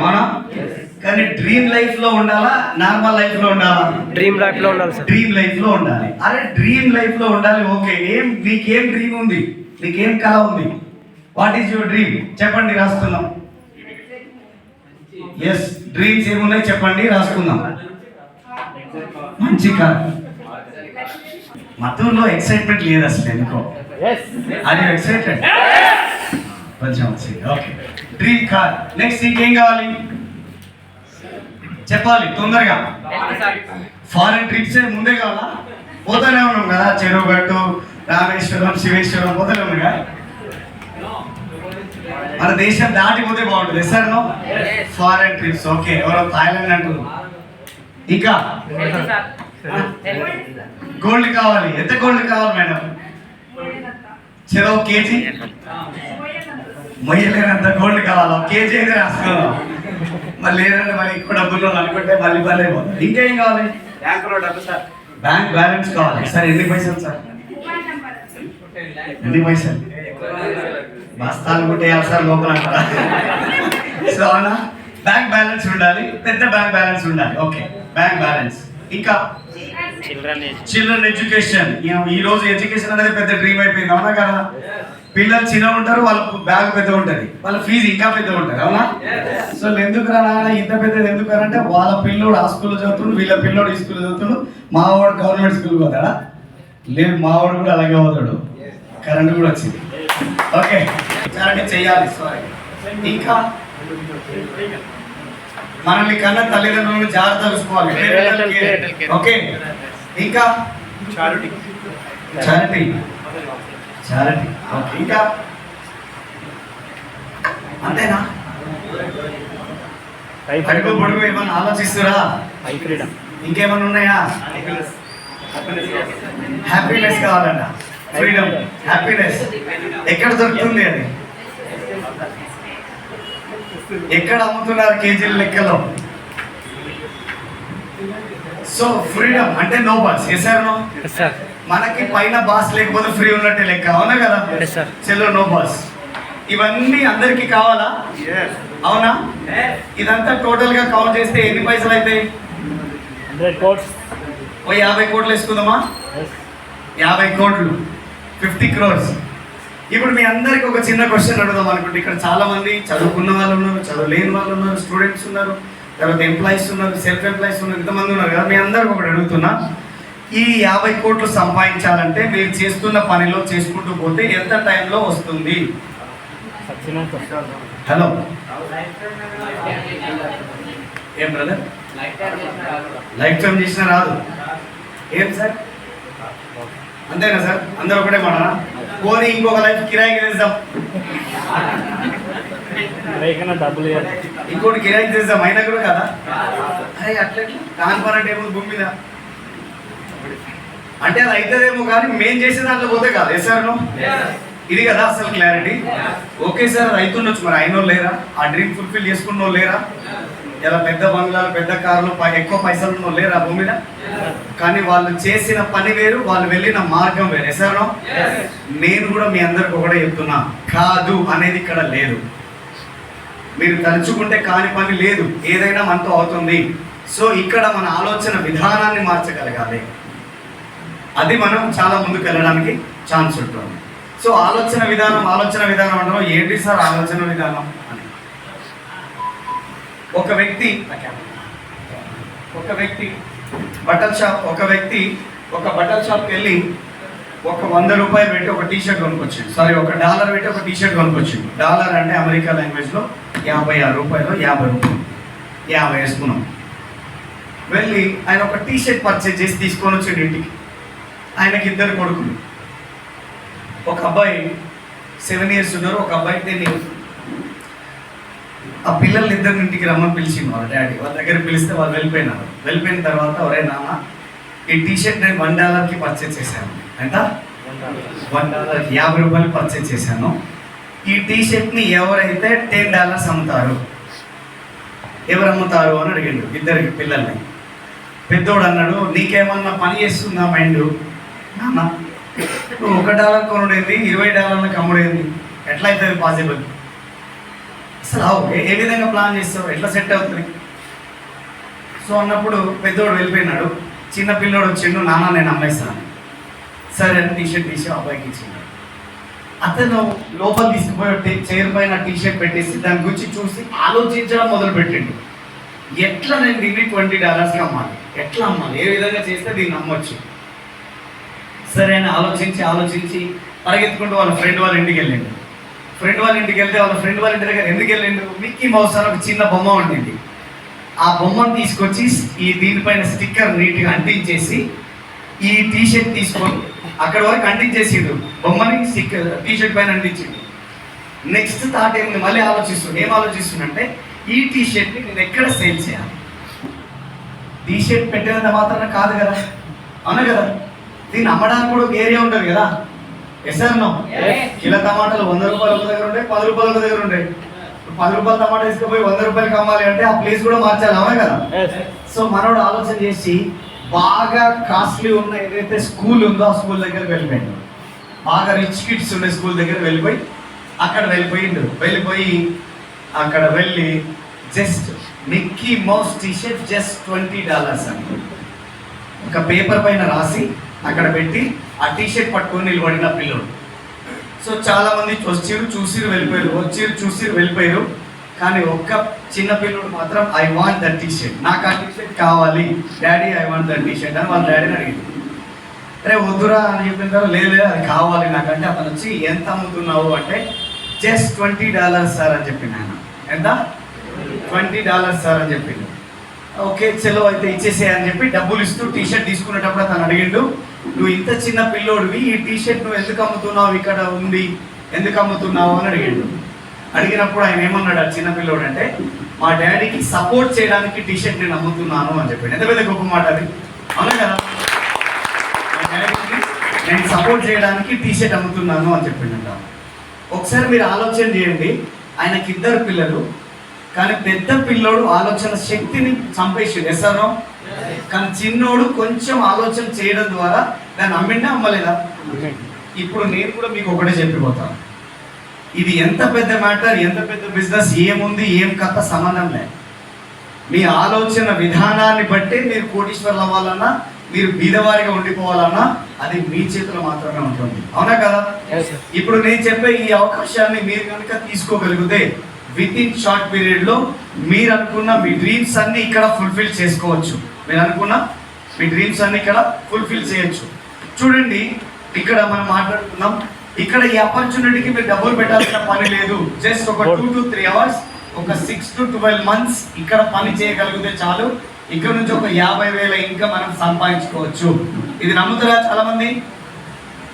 అవునా? కానీ dream life లో ఉండాలా, నార్మల్ లైఫ్ లో ఉండాలా? డ్రీమ్ లైఫ్ లో ఉండాలి సార్. డ్రీమ్ లైఫ్ లో ఉండాలి. అరే డ్రీమ్ లైఫ్ లో ఉండాలి, ఓకే. నీకేం డ్రీమ్ ఉంది? నీకేం కళ ఉంది? What is your dream? చెప్పండి, రాసుకుందాం. ఎస్, డ్రీమ్స్ ఏమున్నాయి చెప్పండి, రాసుకుందాం. మంచి కార్. మతంలో ఎక్సైట్మెంట్ లేదు అసలు ఎందుకో. Are you excited? కొంచెం వచ్చింది. Okay, dream car. నెక్స్ట్ ఇంకేం కావాలి చెప్పాలి తొందరగా. ఫారెన్ ట్రిప్స్ ముందే కావాలా? పోతానే ఉన్నాం కదా, చెరువు గట్టు, రామేశ్వరం, శివేశ్వరం పోతానే ఉన్నాం కదా. మన దేశం దాటిపోతే బాగుంటుంది. Sir no foreign trips. Okay, ఎవరో థాయిలాండ్ అంటున్నారు. ఇంకా గోల్డ్ కావాలి. ఎంత గోల్డ్ కావాలి మేడం? చలో కేజీ మొయ్యలేనంత గోల్డ్ కావాలి. కేజీ అయితే రాసుకోవాలి. మళ్ళీ ఏదంటే మళ్ళీ ఎక్కువ డబ్బులు అనుకుంటే మళ్ళీ పర్లే. ఇంకేం కావాలి? బ్యాంకులో డబ్బు సార్, బ్యాంక్ బ్యాలెన్స్ కావాలి. సార్ ఎన్ని పైసలు సార్? ఎన్ని పైసలు? బస్తాలు కొట్టేయాలి సార్ లోపల. సో అవునా, బ్యాంక్ బ్యాలెన్స్ ఉండాలి, పెద్ద బ్యాంక్ బ్యాలెన్స్ ఉండాలి. Okay, bank balance. ఇంకా చిల్డ్రన్ ఎడ్యుకేషన్. ఈ రోజు ఎడ్యుకేషన్ అనేది పెద్ద డ్రీమ్ అయిపోయింది, అవునా కదా? పిల్లలు చిన్న ఉంటారు, వాళ్ళ బ్యాగ్ పెద్ద ఉంటుంది, వాళ్ళ ఫీజు ఇంకా పెద్ద ఉంటుంది, అవునా? సో ఎందుకు రా ఇంత పెద్దది ఎందుకు అంటే వాళ్ళ పిల్లోడు ఆ స్కూల్లో చదువుతుండు, వీళ్ళ పిల్లోడు ఈ స్కూల్లో చదువుతుండు. మావాడు గవర్నమెంట్ స్కూల్కి పోతాడా? లేదు, మావాడు కూడా అలాగే పోతాడు. కరెంట్ కూడా వచ్చింది. ఓకే, చాలా చెయ్యాలి. సారీ. ఇంకా మనల్ని కన్నా తల్లిదండ్రులను జాగ్రత్త చూసుకోవాలి. ఓకే, ఇంకా చారిటీ. చారిటీ. ఓకే, ఇంకా అంతేనా? అడుగు పొడుగు ఏమన్నా ఆలోచిస్తురా? ఇంకేమన్నా ఉన్నాయా? హ్యాపీనెస్ కావాలన్నా, ఫ్రీడమ్, హ్యాపీనెస్ ఎక్కడ దొరుకుతుంది? అది ఎక్కడ అమ్ముతున్నారు? కేజీల లెక్కలో. సో ఫ్రీడమ్ అంటే నో బాస్. Yes or no? మనకి పైన బాస్ లేకపోతే ఫ్రీ ఉన్నట్టే లెక్క, అవునా కదా? చలో నో బాస్. ఇవన్నీ అందరికి కావాలా? అవునా? ఇదంతా టోటల్ గా కౌంట్ చేస్తే ఎన్ని పైసలు అవుతాయి? 50 కోట్లు వేసుకుందామా? 50 కోట్లు 50 crores. ఇప్పుడు మీ అందరికి ఒక చిన్న క్వశ్చన్ అడుగుదాం అనుకుంటే, ఇక్కడ చాలా మంది చదువుకున్న వాళ్ళు ఉన్నారు, చదువులేని వాళ్ళు ఉన్నారు, స్టూడెంట్స్ ఉన్నారు, తర్వాత ఎంప్లాయీస్ ఉన్నారు, సెల్ఫ్ ఎంప్లాయీస్ ఉన్నారు, ఇంతమంది ఉన్నారు కదా. మీ అందరికి ఒకటి అడుగుతున్నా, ఈ 50 కోట్లు సంపాదించాలంటే మీరు చేస్తున్న పనిలో చేసుకుంటూ పోతే ఎంత టైంలో వస్తుంది? హలో, ఏం బ్రదర్? లైఫ్ టైం చేసినా రాదు. ఏం సార్? అంతేనా సార్? అందరూ ఒకటే మాట. పోనీ ఇంకొక లైఫ్ కిరాయికి తెస్తాం, ఇంకోటి కిరాయికి తెస్తాం, అయినా కూడా కదా. అరే అట్లా కాని పని అంటే ఏమో భూమి మీద అంటే అది అవుతుందేమో, కానీ మేం చేసే దాంట్లో పోతే కాదు. Yes sir no? ఇది కదా అసలు క్లారిటీ. ఓకే సార్, అది అవుతుండొచ్చు, మరి అయినో లేరా? ఆ డ్రీమ్ ఫుల్ఫిల్ చేసుకున్నో లేరా? ఇలా పెద్ద బంగ్లాలు, పెద్ద కార్లు, ఎక్కువ పైసలు ఉన్నో లేరా భూమి మీద? కానీ వాళ్ళు చేసిన పని వేరు, వాళ్ళు వెళ్ళిన మార్గం వేరు. Yes sir no? నేను కూడా మీ అందరికి ఒకటే చెప్తున్నా, కాదు అనేది ఇక్కడ లేదు. మీరు తలుచుకుంటే కాని పని లేదు, ఏదైనా మనతో అవుతుంది. సో ఇక్కడ మన ఆలోచన విధానాన్ని మార్చగలగాలి. అది మనం చాలా ముందుకు వెళ్ళడానికి ఛాన్స్ ఉంటుంది. సో ఆలోచన విధానం అంటారు. ఏంటి సార్ ఆలోచన విధానం అని? ఒక వ్యక్తి ఒక బట్టల షాప్కి వెళ్ళి ఒక 100 రూపాయలు పెట్టి ఒక టీషర్ట్ కొనుక్కొచ్చింది. సారీ, $1 పెట్టి ఒక టీషర్ట్ కొనుక్కొచ్చింది. డాలర్ అంటే అమెరికా లాంగ్వేజ్లో 56 రూపాయలు, 50 రూపాయలు, 50 వేసుకున్నాం. వెళ్ళి ఆయన ఒక టీషర్ట్ పర్చేజ్ చేసి తీసుకొని వచ్చాడు ఇంటికి. ఆయనకి 2 కొడుకులు. ఒక అబ్బాయి 7 years ఉన్నారు, ఒక అబ్బాయి 10 years. ఆ పిల్లల్ని 2 ఇంటికి రమ్మని పిలిచింది వాళ్ళ డాడీ. వాళ్ళ దగ్గర పిలిస్తే వాళ్ళు వెళ్ళిపోయినారు. వెళ్ళిపోయిన తర్వాత, ఒరే నాన్న, ఈ టీషర్ట్ నేను $1కి పర్చేజ్ చేశాను. ఎంత? $1, 50 రూపాయలు పర్చేజ్ చేశాను. ఈ టీషర్ట్ని ఎవరైతే $10 అమ్ముతారు, ఎవరు అమ్ముతారు అని అడిగాడు 2 పిల్లల్ని. పెద్దోడు అన్నాడు, నీకేమన్నా పని చేస్తుందా మైండ్? నాన్న, నువ్వు $1 కొనుడేంది, $20కి అమ్ముడేంది? ఎట్లయితుంది పాసిబుల్? అసలు ఏ విధంగా ప్లాన్ చేస్తావు, ఎట్లా సెట్ అవుతుంది? సో అన్నప్పుడు పెద్దోడు వెళ్ళిపోయినాడు, చిన్న పిల్లోడు వచ్చిండు, నాన్న నేను అమ్మేస్తాను. సరే అని టీషర్ట్ తీసి అబ్బాయికి ఇచ్చిండు. అతను లోపల తీసుకుపోయి చైర్ పైన టీషర్ట్ పెట్టేసి దాని గురించి చూసి ఆలోచించడం మొదలు పెట్టిండు. ఎట్లా నేను దీన్ని $20కి అమ్మాలి, ఎట్లా అమ్మాలి, ఏ విధంగా చేస్తే దీన్ని అమ్మొచ్చు. సరే అని ఆలోచించి పరిగెత్తుకుంటూ వాళ్ళ ఫ్రెండ్ వాళ్ళ ఇంటికి వెళ్ళిండు. ఫ్రెండ్ వాళ్ళ ఇంటికి వెళ్తే వాళ్ళ ఫ్రెండ్ వాళ్ళ ఇంటి దగ్గర ఎందుకు వెళ్ళిండు, మిక్కీ మౌస్ అని ఒక చిన్న బొమ్మ ఉండింది. ఆ బొమ్మను తీసుకొచ్చి దీనిపైన స్టిక్కర్ నీట్గా అంటించేసి ఈ టీషర్ట్ తీసుకొని అక్కడ వరకు అంటించేసిండు, బొమ్మని స్టిక్కర్ టీషర్ట్ పైన అంటించిండు. నెక్స్ట్ థాట్ ఏముంది, మళ్ళీ ఏం ఆలోచిస్తుందంటే ఈ టీషర్ట్ని నేను ఎక్కడ సేల్ చేయాలి. టీషర్ట్ పెట్టినంత మాత్రాన కాదు కదా, అవును కదా, దీన్ని అమ్మడానికి కూడా ఒక ఏరియా ఉంటుంది కదా. ఎస్ఆర్నో కిలో టమాటాలు $100 ఒక దగ్గర ఉంటాయి, $10 ఒక దగ్గర ఉంటాయి. $10 టమాటా తీసుకుపోయి $100కి అమ్మాలి అంటే ఆ ప్లేస్ కూడా మార్చాలి, అవునా కదా. సో మనోడు ఆలోచన చేసి బాగా కాస్ట్లీ ఉన్న ఏదైతే స్కూల్ ఉందో ఆ స్కూల్ దగ్గర వెళ్ళిపోయిండు. బాగా రిచ్ కిడ్స్ ఉండే స్కూల్ దగ్గర వెళ్ళిపోయి అక్కడ వెళ్ళి just Mickey Mouse T shirt just $20 అని ఒక పేపర్ పైన రాసి అక్కడ పెట్టి ఆ టీషర్ట్ పట్టుకొని నిలబడిన పిల్లడు. సో చాలా మంది చూసిరు వెళ్ళిపోయారు. కానీ ఒక్క చిన్న పిల్లడు మాత్రం ఐ వాంట్ దట్ టీషర్ట్, నాకు ఆ టీషర్ట్ కావాలి daddy, I want that T shirt అని వాళ్ళ డాడీని అడిగింది. అరే వద్దురా అని చెప్పిన తర్వాత లేదు అది కావాలి నాకంటే అతను వచ్చి ఎంత అమ్ముతున్నావు అంటే జస్ట్ $20 సార్ అని చెప్పింది. ఆయన ఎంత, $20 సార్ అని చెప్పింది. ఓకే చలో అయితే ఇచ్చేసే అని చెప్పి డబ్బులు ఇస్తూ టీషర్ట్ తీసుకునేటప్పుడు అతను అడిగిండు, నువ్వు ఇంత చిన్న పిల్లోడివి ఈ టీషర్ట్ నువ్వు ఎందుకు అమ్ముతున్నావు, ఇక్కడ ఉంది ఎందుకు అమ్ముతున్నావు అని అడిగిండు. అడిగినప్పుడు ఆయన ఏమన్నాడు ఆ చిన్న పిల్లోడు అంటే, మా డాడీకి సపోర్ట్ చేయడానికి టీషర్ట్ నేను అమ్ముతున్నాను అని చెప్పాడు. ఎంత పెద్ద గొప్ప మాట అది, అవునా కదా. మా డాడీకి నేను సపోర్ట్ చేయడానికి టీషర్ట్ అమ్ముతున్నాను అని చెప్పిండంట. ఒకసారి మీరు ఆలోచన చేయండి, ఆయనకి 2 పిల్లలు, కానీ పెద్ద పిల్లోడు ఆలోచన శక్తిని చంపేసాడు. ఎస్ఆర్నో, కానీ చిన్నోడు కొంచెం ఆలోచన చేయడం ద్వారా దాన్ని అమ్మిండా అమ్మలేదా. ఇప్పుడు నేను కూడా మీకు ఒకటే చెప్పిపోతాను, ఇది ఎంత పెద్ద మ్యాటర్, ఎంత పెద్ద బిజినెస్, ఏముంది ఏం కథ సంబంధం లేదు. మీ ఆలోచన విధానాన్ని బట్టి మీరు కోటీశ్వర్లు అవ్వాలన్నా, మీరు బీదవారిగా ఉండిపోవాలన్నా అది మీ చేతిలో మాత్రమే ఉంటుంది, అవునా కదా. ఇప్పుడు నేను చెప్పే ఈ అవకాశాన్ని మీరు కనుక తీసుకోగలిగితే విత్ ఇన్ షార్ట్ పీరియడ్లో మీరు అనుకున్న మీ డ్రీమ్స్ అన్ని ఇక్కడ ఫుల్ఫిల్ చేసుకోవచ్చు. మీరు అనుకున్న మీ డ్రీమ్స్ అన్ని ఇక్కడ ఫుల్ఫిల్ చేయొచ్చు. చూడండి, ఇక్కడ మనం మాట్లాడుతున్నాం, ఇక్కడ ఈ ఆపర్చునిటీకి మీరు డబ్బులు పెట్టాల్సిన పని లేదు. జస్ట్ ఒక 2 to 3 hours, ఒక 6 to 12 months ఇక్కడ పని చేయగలిగితే చాలు. ఇక్కడ నుంచి ఒక 50,000 ఇంకా మనం సంపాదించుకోవచ్చు. ఇది నమ్ముతారా చాలా మంది?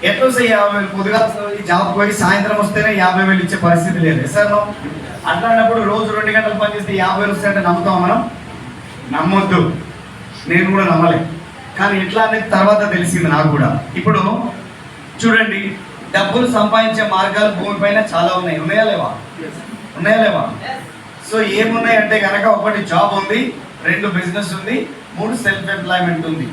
ఎట్లా వస్తాయి 50,000? పొద్దుగా జాబ్ పోయి సాయంత్రం వస్తేనే 50,000 ఇచ్చే పరిస్థితి లేదు సార్. అట్లాంటప్పుడు రోజు 2 గంటలు పనిచేస్తే 50,000 వస్తాయంటే నమ్ముతాం మనం? నమ్మొద్దు, నేను కూడా నమ్మలే. కానీ ఎట్లా అనేది తర్వాత తెలిసింది నాకు కూడా. ఇప్పుడు చూడండి, డబ్బులు సంపాదించే మార్గాలు భూమిపైన చాలా ఉన్నాయా లేవా? సో ఏమున్నాయంటే కనుక, 1 జాబ్ ఉంది, 2 బిజినెస్ ఉంది, 3 సెల్ఫ్ ఎంప్లాయ్మెంట్ ఉంది.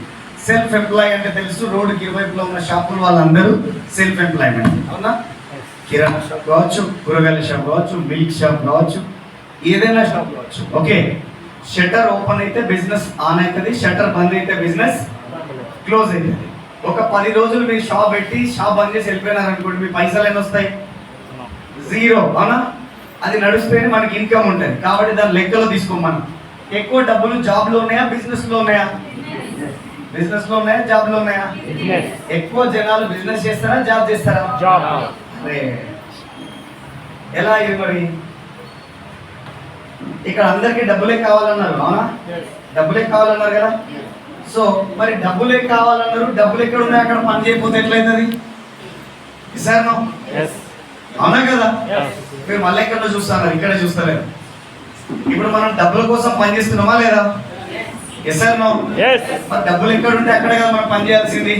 సెల్ఫ్ ఎంప్లాయ్ అంటే తెలుసు, రోడ్డుకి ఇరువైపులో ఉన్న షాపులు వాళ్ళందరూ సెల్ఫ్ ఎంప్లాయ్మెంట్, అవునా. కిరాణా షాప్ కావచ్చు, కూరగాయల షాప్ కావచ్చు, మిల్క్ షాప్ కావచ్చు, ఏదైనా షాప్ కావచ్చు. ఓకే, షట్టర్ ఓపెన్ అయితే బిజినెస్ ఆన్ అవుతుంది, షట్టర్ బంద్ అయితే బిజినెస్ క్లోజ్ అవుతుంది. ఒక 10 రోజులు మీరు షాప్ పెట్టి షాప్ బంద్ చేసి వెళ్ళిపోయినారనుకోండి, మీ పైసలు ఎన్ని వస్తాయి? 0, అవునా. అది నడుస్తేనే మనకి ఇన్కమ్ ఉంటుంది. కాబట్టి దాని లెక్కలో తీసుకోమని. ఎక్కువ డబ్బులు జాబ్లో ఉన్నాయా, బిజినెస్లో ఉన్నాయా? బిజినెస్లో ఉన్నాయా, జాబ్లో ఉన్నాయా? ఎక్కువ జనాలు బిజినెస్ చేస్తారా, జాబ్ చేస్తారా? ఎలా ఇది మరి? ఇక్కడ అందరికీ డబ్బులే కావాలన్నారు, అవునా. డబ్బులే కావాలన్నారు కదా. సో మరి డబ్బులే కావాలన్నారు, డబ్బులు ఎక్కడ ఉన్నాయి అక్కడ పని చేయకపోతే ఎట్లయితుంది సార్? అవునా కదా. మీరు మళ్ళీ ఎక్కడ చూస్తున్నారు, ఇక్కడే చూస్తలేరు. ఇప్పుడు మనం డబ్బుల కోసం పని చేస్తున్నామా లేదా? Yes sir no. మరి డబ్బులు ఎక్కడ ఉంటే అక్కడే కదా మనం పని చేయాల్సింది.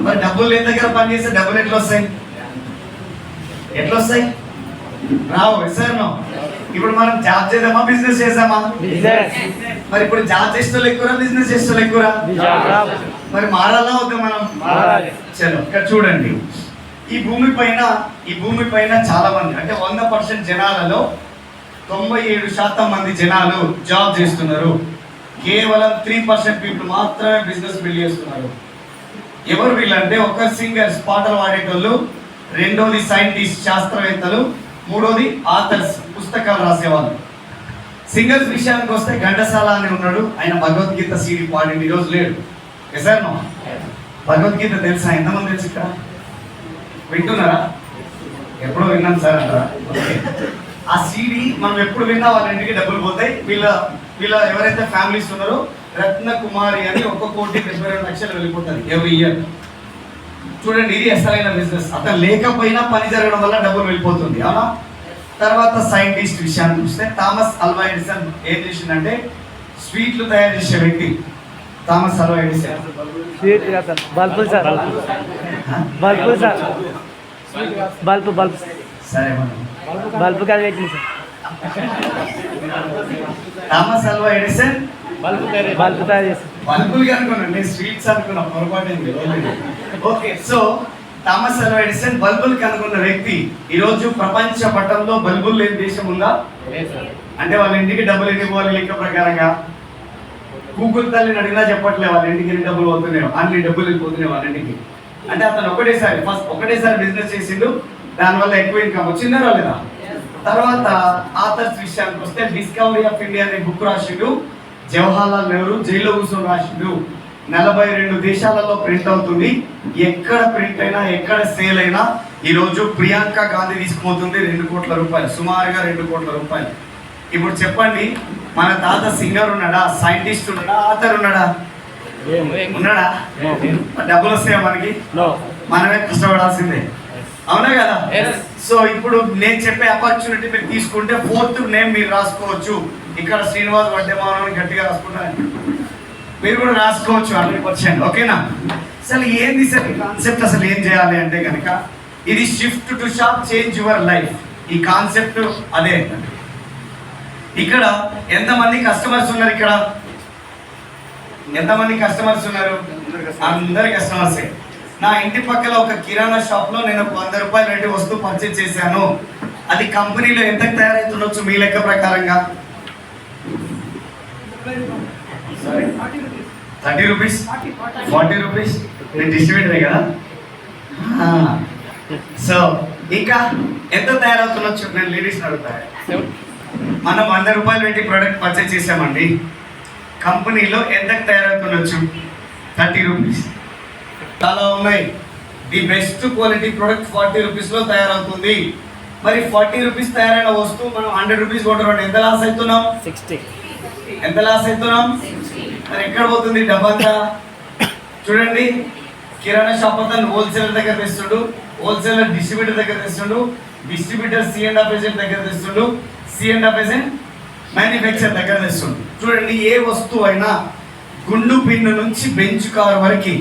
మరి డబ్బులు లేని దగ్గర పని చేస్తే డబ్బులు ఎట్లా వస్తాయి? రావు. Yes sir no. ఇప్పుడు మనం జాబ్ చేద్దామా, బిజినెస్ చేద్దామా? మరి ఇప్పుడు జాబ్ చేస్తూ ఎక్కువరా, బిజినెస్ చేస్తూ ఎక్కువరా? మరి మారాలా వద్దా మనం? చలో ఇక్కడ చూడండి, ఈ భూమి పైన చాలా మంది, అంటే 100% జనాలలో 97% మంది జనాలు జాబ్ చేస్తున్నారు. కేవలం 3% పీపుల్ మాత్రమే బిజినెస్ బిల్డ్ చేస్తున్నారు. ఎవరు వీళ్ళంటే ఒక సింగర్స్ పాటలు పాడేటోళ్ళు, రెండోది సైంటిస్ట్ శాస్త్రవేత్తలు, మూడోది ఆథర్స్ పుస్తకాలు రాసేవాళ్ళు. సింగర్స్ విషయానికి వస్తే ఘంటసాల అని ఉన్నాడు, ఆయన భగవద్గీత సీడీ పాడింది, ఈరోజు లేడు. ఎసార్ నో భగవద్గీత తెలుసా? ఎంతమంది తెలుసు ఇక్కడ? వింటున్నారా? ఎప్పుడో విన్నాం సార్ అంటారా? ఓకే. ఆ సీడీ మనం ఎప్పుడు విన్నా వాళ్ళ ఇంటికి డబ్బులు పోతాయి. వీళ్ళ ఎవరైతే ఫ్యామిలీస్ ఉన్నారో రత్న కుమారి అని 1,72,00,000 వెళ్ళిపోతుంది ఎవ్రీ ఇయర్. చూడండి, ఇది అసలైన బిజినెస్. అతను లేకపోయినా పని జరగడం వల్ల డబ్బులు వెళ్ళిపోతుంది, అవునా? తర్వాత సైంటిస్ట్ విషయాన్ని చూస్తే థామస్ అల్వా ఎడిసన్ ఏం చేసిందంటే స్వీట్లు తయారు చేసే వ్యక్తి. థామస్ అల్వా ఎడిసన్ బల్బులు సార్, బల్బులు సార్, బల్బు బల్బు సరే బల్బు కాదు పెట్టింది sir. Thomas Alva Edison bulb తయారు చేసి బల్బులు అనుకున్నాను, నేను స్వీట్స్ అనుకున్నా, పొరపాటు. Okay, so Thomas Alva Edison బల్బులు కనుగొన్న వ్యక్తి. ఈరోజు ప్రపంచ పటంలో బల్బులు లేని దేశం ఉందా? అంటే వాళ్ళ ఇంటికి డబ్బులు ఎన్ని పోవాలి లెక్క ప్రకారంగా? గూగుల్ తల్లిని అడిగినా చెప్పట్లే వాళ్ళ ఇంటికి ఎన్ని డబ్బులు పోతున్నాయో, అన్ని డబ్బులు వెళ్ళిపోతున్నాయి వాళ్ళ ఇంటికి. అంటే అతను ఒకటేసారి బిజినెస్ చేసిండు, దానివల్ల ఎక్కువ ఇన్కమ్ వచ్చిందా రాలేదా? తర్వాత ఆథర్స్ విషయానికి వస్తే డిస్కవరీ ఆఫ్ ఇండియా అనే బుక్ రాసిండు. జవహర్లాల్ నెహ్రూ జైల్లో కూర్చొని రాసిండు. 42 దేశాలలో ప్రింట్ అవుతుంది. ఎక్కడ ప్రింట్ అయినా, ఎక్కడ సేల్ అయినా ఈరోజు ప్రియాంక గాంధీ తీసుకుపోతుంది 2 కోట్ల రూపాయలు, సుమారుగా 2 కోట్ల రూపాయలు. ఇప్పుడు చెప్పండి, మన తాత సింగర్ ఉన్నాడా, సైంటిస్ట్ ఉన్నాడా, ఆథర్ ఉన్నాడా? ఉన్నాడా? డబ్బులు వస్తాయా మనకి? మనమే కష్టపడాల్సిందే, అవునా కదా? సో ఇప్పుడు నేను చెప్పే ఆపర్చునిటీ మీరు తీసుకుంటే 4th నేమ్ మీరు రాసుకోవచ్చు. ఇక్కడ శ్రీనివాస్ వడ్డేమావని గట్టిగా రాసుకుంటాను, మీరు కూడా రాసుకోవచ్చు 100%. ఓకేనా? అసలు ఏంది సార్ ఈ కాన్సెప్ట్? అసలు ఏం చేయాలి అంటే కనుక ఇది shift to shop change your life. ఈ కాన్సెప్ట్ అదే. ఇక్కడ ఎంతమంది కస్టమర్స్ ఉన్నారు? ఇక్కడ ఎంతమంది కస్టమర్స్ ఉన్నారు? అందరు కస్టమర్సే. నా ఇంటి పక్కల ఒక కిరాణా షాప్ లో నేను 100 రూపాయలు పెట్టి వస్తువు పర్చేజ్ చేశాను. అది కంపెనీలో ఎంత తయారైతుండొచ్చు మీ లెక్క ప్రకారంగా? 30 రూపీస్, 40 రూపీస్. నేను డిస్ట్రిబ్యూటరే కదా. సో ఇంకా ఎంత తయారవుతుండొచ్చు? నేను లేడీస్ని అడుగుతాను. మనం 100 రూపాయలు పెట్టి ప్రోడక్ట్ పర్చేజ్ చేసామండి, కంపెనీలో ఎంత తయారవుతుండొచ్చు? 30 రూపీస్. చాలా ఉన్నాయి. ది బెస్ట్ క్వాలిటీ ప్రోడక్ట్ 40 రూపీస్లో తయారవుతుంది. మరి 40 రూపీస్ తయారైన వస్తువు మనం 100 రూపీస్ కొట్టడం ఎంత లాస్ అవుతున్నాం? 60. ఎంత లాస్ అవుతున్నాం? మరి ఎక్కడ పోతుంది డబ్బంతా? చూడండి, కిరాణా షాప్ అతను హోల్సేలర్ దగ్గర తెస్తుండు, హోల్సేలర్ డిస్ట్రిబ్యూటర్ దగ్గర తెస్తుండు, డిస్ట్రిబ్యూటర్ C&F ఏజెంట్ దగ్గర తెస్తుండు, C&F ఏజెంట్ మ్యానుఫ్యాక్చర్ దగ్గర తెస్తుండు. చూడండి, ఏ వస్తువు అయినా గుండు పిన్ను నుంచి బెంచ్ కార్ వరకు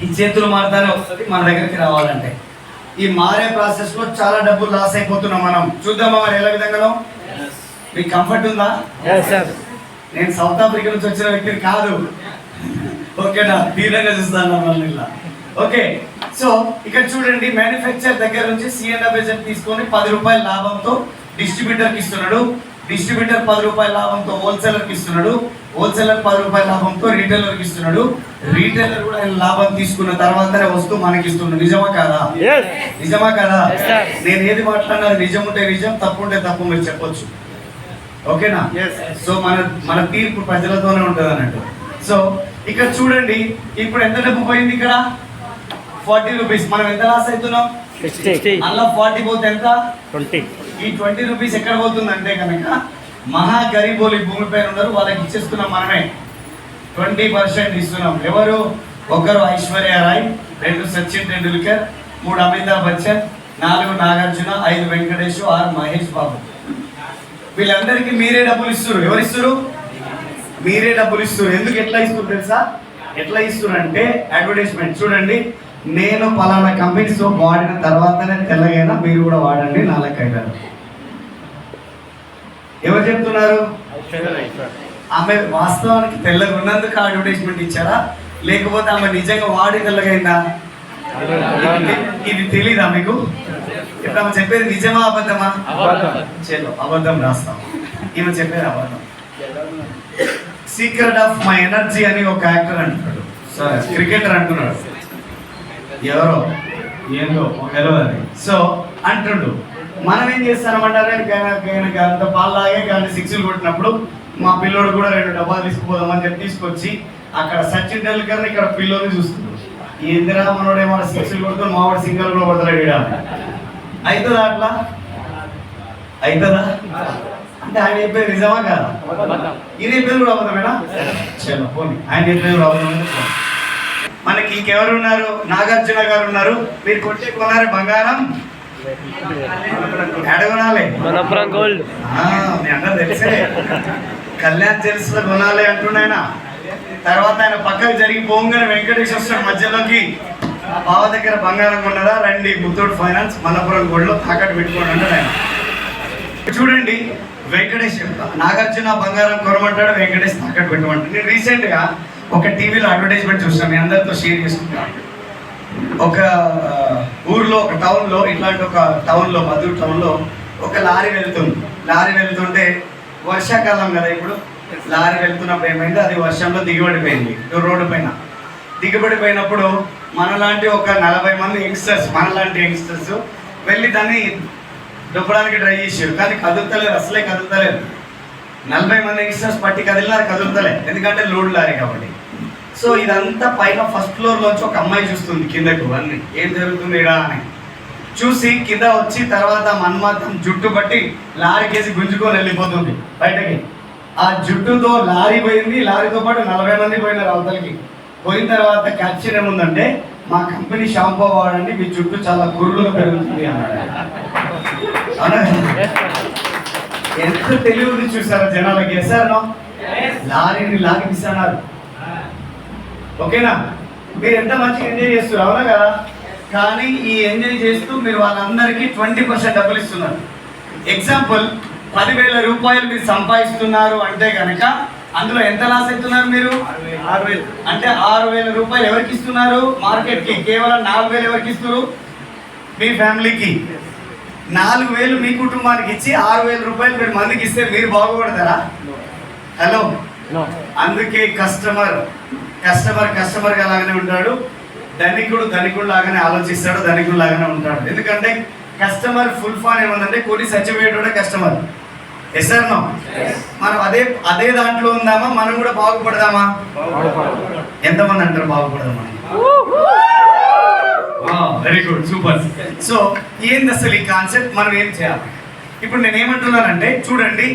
ఈ చేతులు మారుతానే వస్తుంది మన దగ్గరికి రావాలంటే. ఈ మారే ప్రాసెస్లో చాలా డబ్బులు లాస్ అయిపోతున్నాం మనం. చూద్దామా మరి ఎలా విధంగా? మీకు కంఫర్ట్ ఉందా? నేను సౌత్ ఆఫ్రికా నుంచి వచ్చిన వ్యక్తిని కాదు, ఓకేనా? తీవ్రంగా చూస్తాను మళ్ళీ. ఓకే, సో ఇక్కడ చూడండి, మ్యానుఫ్యాక్చర్ దగ్గర నుంచి C&F ఏజెంట్ తీసుకొని 10 రూపాయల లాభంతో డిస్ట్రిబ్యూటర్కి ఇస్తున్నాడు, డిస్ట్రిబ్యూటర్ 10 రూపాయల లాభంతో హోల్సేలర్కి ఇస్తున్నాడు, హోల్సేలర్ 10 రూపాయల లాభంతో రీటైలర్కి ఇస్తున్నాడు, రీటైలర్ కూడా లాభం తీసుకున్న తర్వాతనే వస్తువు మనకి ఇస్తున్నాడు. నిజమా కాదా? నిజమా కాదా? నేను ఏది మాట్లాడినా నిజం ఉంటే నిజం, తప్పు ఉంటే తప్పు మీరు చెప్పొచ్చు, ఓకేనా? సో మన తీర్పు ప్రజలతోనే ఉంటుంది అన్నట్టు. సో ఇక్కడ చూడండి, ఇప్పుడు ఎంత డబ్బు పోయింది? ఇక్కడ 40 రూపీస్. మనం ఎంత లాస్ అవుతున్నాం? 60. అలా 40 పోతే ఎంత? 20. ఈ 20 రూపీస్ ఎక్కడ పోతుందంటే కనుక మహా గరీబోలు ఈ భూమిపైన ఉన్నారు, వాళ్ళకి ఇచ్చేస్తున్నాం మనమే. 20% ఇస్తున్నాం. ఎవరు? ఒకరు ఐశ్వర్య రాయ్, 2 సచిన్ టెండూల్కర్, 3 అమితాబ్ బచ్చన్, 4 నాగార్జున, 5 వెంకటేష్, 6 మహేష్ బాబు. వీళ్ళందరికీ మీరే డబ్బులు ఇస్తారు. ఎవరు ఇస్తారు? మీరే డబ్బులు ఇస్తారు. ఎందుకు ఎట్లా ఇస్తారు తెలుసా? ఎట్లా ఇస్తారు అంటే అడ్వర్టైజ్మెంట్. చూడండి, నేను పలానా కంపెనీస్లో వాడిన తర్వాతనే తెల్లగైనా మీరు కూడా వాడండి, నా లెక్క అయినారు. ఎవరు చెప్తున్నారు? ఆమె వాస్తవానికి తెల్లగా ఉన్నందుకు అడ్వర్టైజ్మెంట్ ఇచ్చారా, లేకపోతే ఆమె నిజంగా వాడి తెల్లగైందా? ఇది తెలీదా మీకు? ఇప్పుడు ఆమె చెప్పేది నిజమా అబద్ధమా? అబద్ధం. చేలో అబద్ధం రాస్తాం. ఈమె చెప్పేది అబద్ధం. సీక్రెట్ ఆఫ్ మై ఎనర్జీ అని ఒక యాక్టర్ అంటున్నాడు, సారీ క్రికెటర్ అంటున్నాడు, ఎవరో ఏందో తెలియదు. సో అంటుండు, మనం ఏం చేస్తామంటారే అంత పాల్లాగే కానీ సిక్స్లు కొట్టినప్పుడు మా పిల్లోడు కూడా 2 డబ్బాలు తీసుకుపోదామని చెప్పి తీసుకొచ్చి అక్కడ సచిన్ టెండూల్కర్ ఇక్కడ పిల్లోని చూస్తున్నాడు. ఈ ఇందిరా మనోడు ఏమన్నా సిక్స్లు కొడుతూ మావాడు సింగల్ కూడా కొడతాడు ఈడ. అవుతుందా అట్లా? అవుతుందా? అంటే ఆయన చెప్పేది నిజమా కాదా? ఇది చెప్పేది కూడా అబద్ధమేనా? చలో పోనీ, ఆయన చెప్పేది కూడా అబద్ధం. మనకి ఇంకెవరు ఉన్నారు? నాగార్జున గారు ఉన్నారు. మీరు కొట్టే కొనాలి బంగారం ఎడగొనాలి, గోల్డ్. మీ అందరూ తెలిసే కళ్యాణ్ జ్యువెల్స్ లో కొనాలి అంటున్నాయన. తర్వాత ఆయన పక్కకు జరిగి పోగానే వెంకటేష్ వస్తాడు మధ్యలోకి, బావ దగ్గర బంగారం కొన్నారా, రండి ముత్తూట్ ఫైనాన్స్ మలపురం గోల్డ్ లో తాకట్టు పెట్టుకోండి అంటాడు ఆయన. చూడండి, వెంకటేష్ నాగార్జున బంగారం కొనమంటాడు, వెంకటేష్ తాకట్టు పెట్టమంటాడు. నేను రీసెంట్ గా ఒక టీవీలో అడ్వర్టైజ్మెంట్ చూసాను, మీ అందరితో షేర్ చేసుకుంటాను. ఒక ఊర్లో, ఒక టౌన్లో, ఇట్లాంటి ఒక టౌన్లో, మధుర్ టౌన్లో ఒక లారీ వెళ్తుంది. లారీ వెళ్తుంటే వర్షాకాలం కదా, ఇప్పుడు లారీ వెళ్తున్నప్పుడు ఏమైంది, అది వర్షంలో దిగబడిపోయింది రోడ్డు పైన. దిగబడిపోయినప్పుడు మనలాంటి ఒక 40 మంది యంగ్స్టర్స్, మనలాంటి యంగ్స్టర్స్ వెళ్ళి దాన్ని దొబ్బడానికి ట్రై చేసారు, కానీ కదులుతలేదు, అసలే కదులుతలేదు. 40 మంది యంగ్స్టర్స్ పట్టి కదిలినా కదులుతలేదు, ఎందుకంటే లోడ్ లారీ కాబట్టి. సో ఇదంతా పైన ఫస్ట్ ఫ్లోర్ లోంచి ఒక అమ్మాయి చూస్తుంది కిందకు, అన్ని ఏం జరుగుతుంది ఇడా అని చూసి కింద వచ్చి తర్వాత మన్మాతం జుట్టు పట్టి లారీకేసి గుంజుకొని వెళ్ళిపోతుంది బయటకి. ఆ జుట్టుతో లారీ పోయింది, లారీతో పాటు 40 మంది పోయినారు అవతలకి. పోయిన తర్వాత క్యాప్షన్ ఏముందంటే, మా కంపెనీ షాంపూ వాడండి, మీ జుట్టు చాలా కుర్రులుగా పెరుగుతుంది అన్నాడు. ఎంత తెలివి చూసారా జనాలకి? ఎసారో లారీని లాగిపిస్తున్నారు. ఓకేనా? మీరు ఎంత మంచిగా ఎంజాయ్ చేస్తారు, అవునా కదా? కానీ ఈ ఎంజాయ్ చేస్తూ మీరు వాళ్ళందరికీ 20% డబ్బులు ఇస్తున్నారు. ఎగ్జాంపుల్, 10,000 రూపాయలు మీరు సంపాదిస్తున్నారు అంటే కనుక అందులో ఎంత లాస్ అవుతున్నారు మీరు? 6,000. అంటే 6,000 రూపాయలు ఎవరికి ఇస్తున్నారు? మార్కెట్కి. కేవలం 4,000 ఎవరికి ఇస్తారు? మీ ఫ్యామిలీకి. 4,000 మీ కుటుంబానికి ఇచ్చి 6,000 రూపాయలు మీరు మందికి ఇస్తే మీరు బాగుపడతారా? హలో, అందుకే కస్టమర్ లాగానే ఉంటాడు, ధనికుడు లాగానే ఆలోచిస్తాడు, ధనికుడు లాగానే ఉంటాడు. ఎందుకంటే కస్టమర్ ఫుల్ ఫామ్ ఏముందంటే కొన్ని సచ్చిపోయేటోడే కస్టమర్. Yes or no? మనం అదే దాంట్లో ఉందామా? మనం కూడా బాగుపడదామా? ఎంతమంది అంటారు బాగుపడదామని? Very good, super. సో ఏంది అసలు ఈ కాన్సెప్ట్? మనం ఏం చేయాలి? ఇప్పుడు నేను ఏమంటున్నానంటే, చూడండి,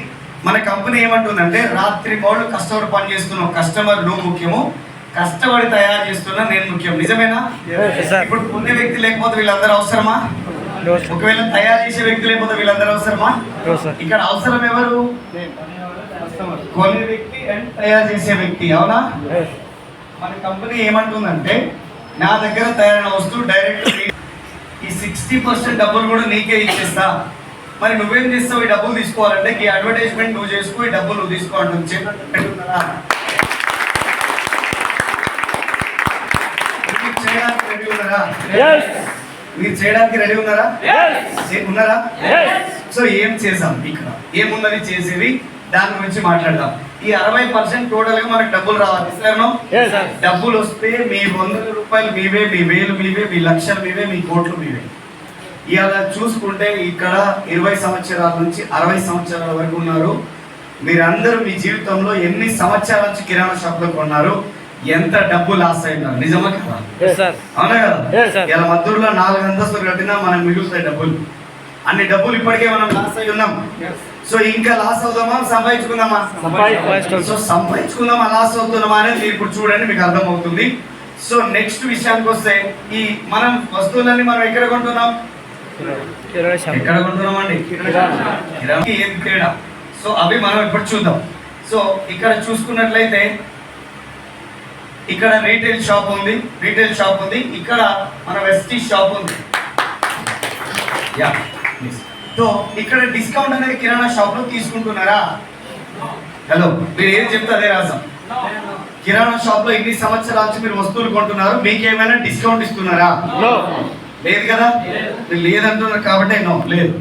మన కంపెనీ ఏమంటుందంటే, రాత్రి పౌడు కస్టమర్ పని చేస్తున్నావు, కస్టమర్ నువ్వు ముఖ్యము, కష్టపడి తయారు చేస్తున్నా నేను ముఖ్యం. నిజమేనా? ఇప్పుడు కొనే వ్యక్తి లేకపోతే వీళ్ళందరూ అవసరమా? ఒకవేళ తయారు చేసే వ్యక్తి లేకపోతే వీళ్ళందరూ అవసరమా? ఇక్కడ అవసరం ఎవరు? కొనే వ్యక్తి అండ్ తయారు చేసే వ్యక్తి, అవునా? మన కంపెనీ ఏమంటుందంటే, నా దగ్గర తయారైన వస్తువు డైరెక్ట్ ఈ 60% డబ్బులు కూడా నీకే ఇచ్చేస్తా. మరి నువ్వేం చేస్తావు? ఈ డబ్బులు తీసుకోవాలంటే ఈ అడ్వర్టైజ్మెంట్ నువ్వు చేసుకో, ఈ డబ్బులు నువ్వు తీసుకో అంటుంది. పెట్టుకున్నారా? చేయడానికి రెడీ ఉన్నారా? మీరు చేయడానికి రెడీ ఉన్నారా? ఉన్నారా? సో ఏం చేసాం? ఇక్కడ ఏమున్నది చేసేది, దాని గురించి మాట్లాడదాం. ఈ 60% టోటల్ గా మనకు డబ్బులు రావాలి. సరేనో? డబ్బులు వస్తే మీ 100 రూపాయలు మీవే, మీ 1000 మీవే, మీ లక్షలు మీవే, మీ కోట్లు మీవే. ఇలా చూసుకుంటే ఇక్కడ 20 సంవత్సరాల నుంచి 60 సంవత్సరాల వరకు ఉన్నారు. మీరందరూ మీ జీవితంలో ఎన్ని సంవత్సరాల నుంచి కిరాణా షాప్ లో కొన్నారు, ఎంత డబ్బు లాస్ అయినారు? నిజమా కదా? అవునా కదా? ఇలా మద్దూరులో 4 అంతస్తులు కట్టినా మనకు మిగులుతాయి డబ్బులు. అన్ని డబ్బులు ఇప్పటికే మనం లాస్ అయి ఉన్నాం. సో ఇంకా లాస్ అవుదామా, సంపాదించుకుందామా? సో సంపాదించుకుందామా, లాస్ అవుతున్నామా అనేది మీరు ఇప్పుడు చూడండి, మీకు అర్థమవుతుంది. సో నెక్స్ట్ విషయానికి వస్తే, ఈ మనం వస్తువులన్నీ మనం ఎక్కడ కొంటున్నాం? ఎక్కడ కొంటున్నాం అండి? ఏం తేడా? సో అవి మనం ఇప్పుడు చూద్దాం. సో ఇక్కడ చూసుకున్నట్లయితే ఇక్కడ రీటైల్ షాప్ ఉంది, ఇక్కడ మన వెస్టీజ్ షాప్ ఉంది. యా, సో ఇక్కడ డిస్కౌంట్ అనేది కిరాణా షాప్ లో తీసుకుంటున్నారా? హలో, మీరు ఏం చెప్తే అదే రాసాం. కిరాణా షాప్ లో ఇన్ని సంవత్సరాల నుంచి మీరు వస్తువులు కొంటున్నారు, మీకు ఏమైనా డిస్కౌంట్ ఇస్తున్నారా? లేదు కదా, మీరు లేదంటున్నారు కాబట్టి నో లేదు.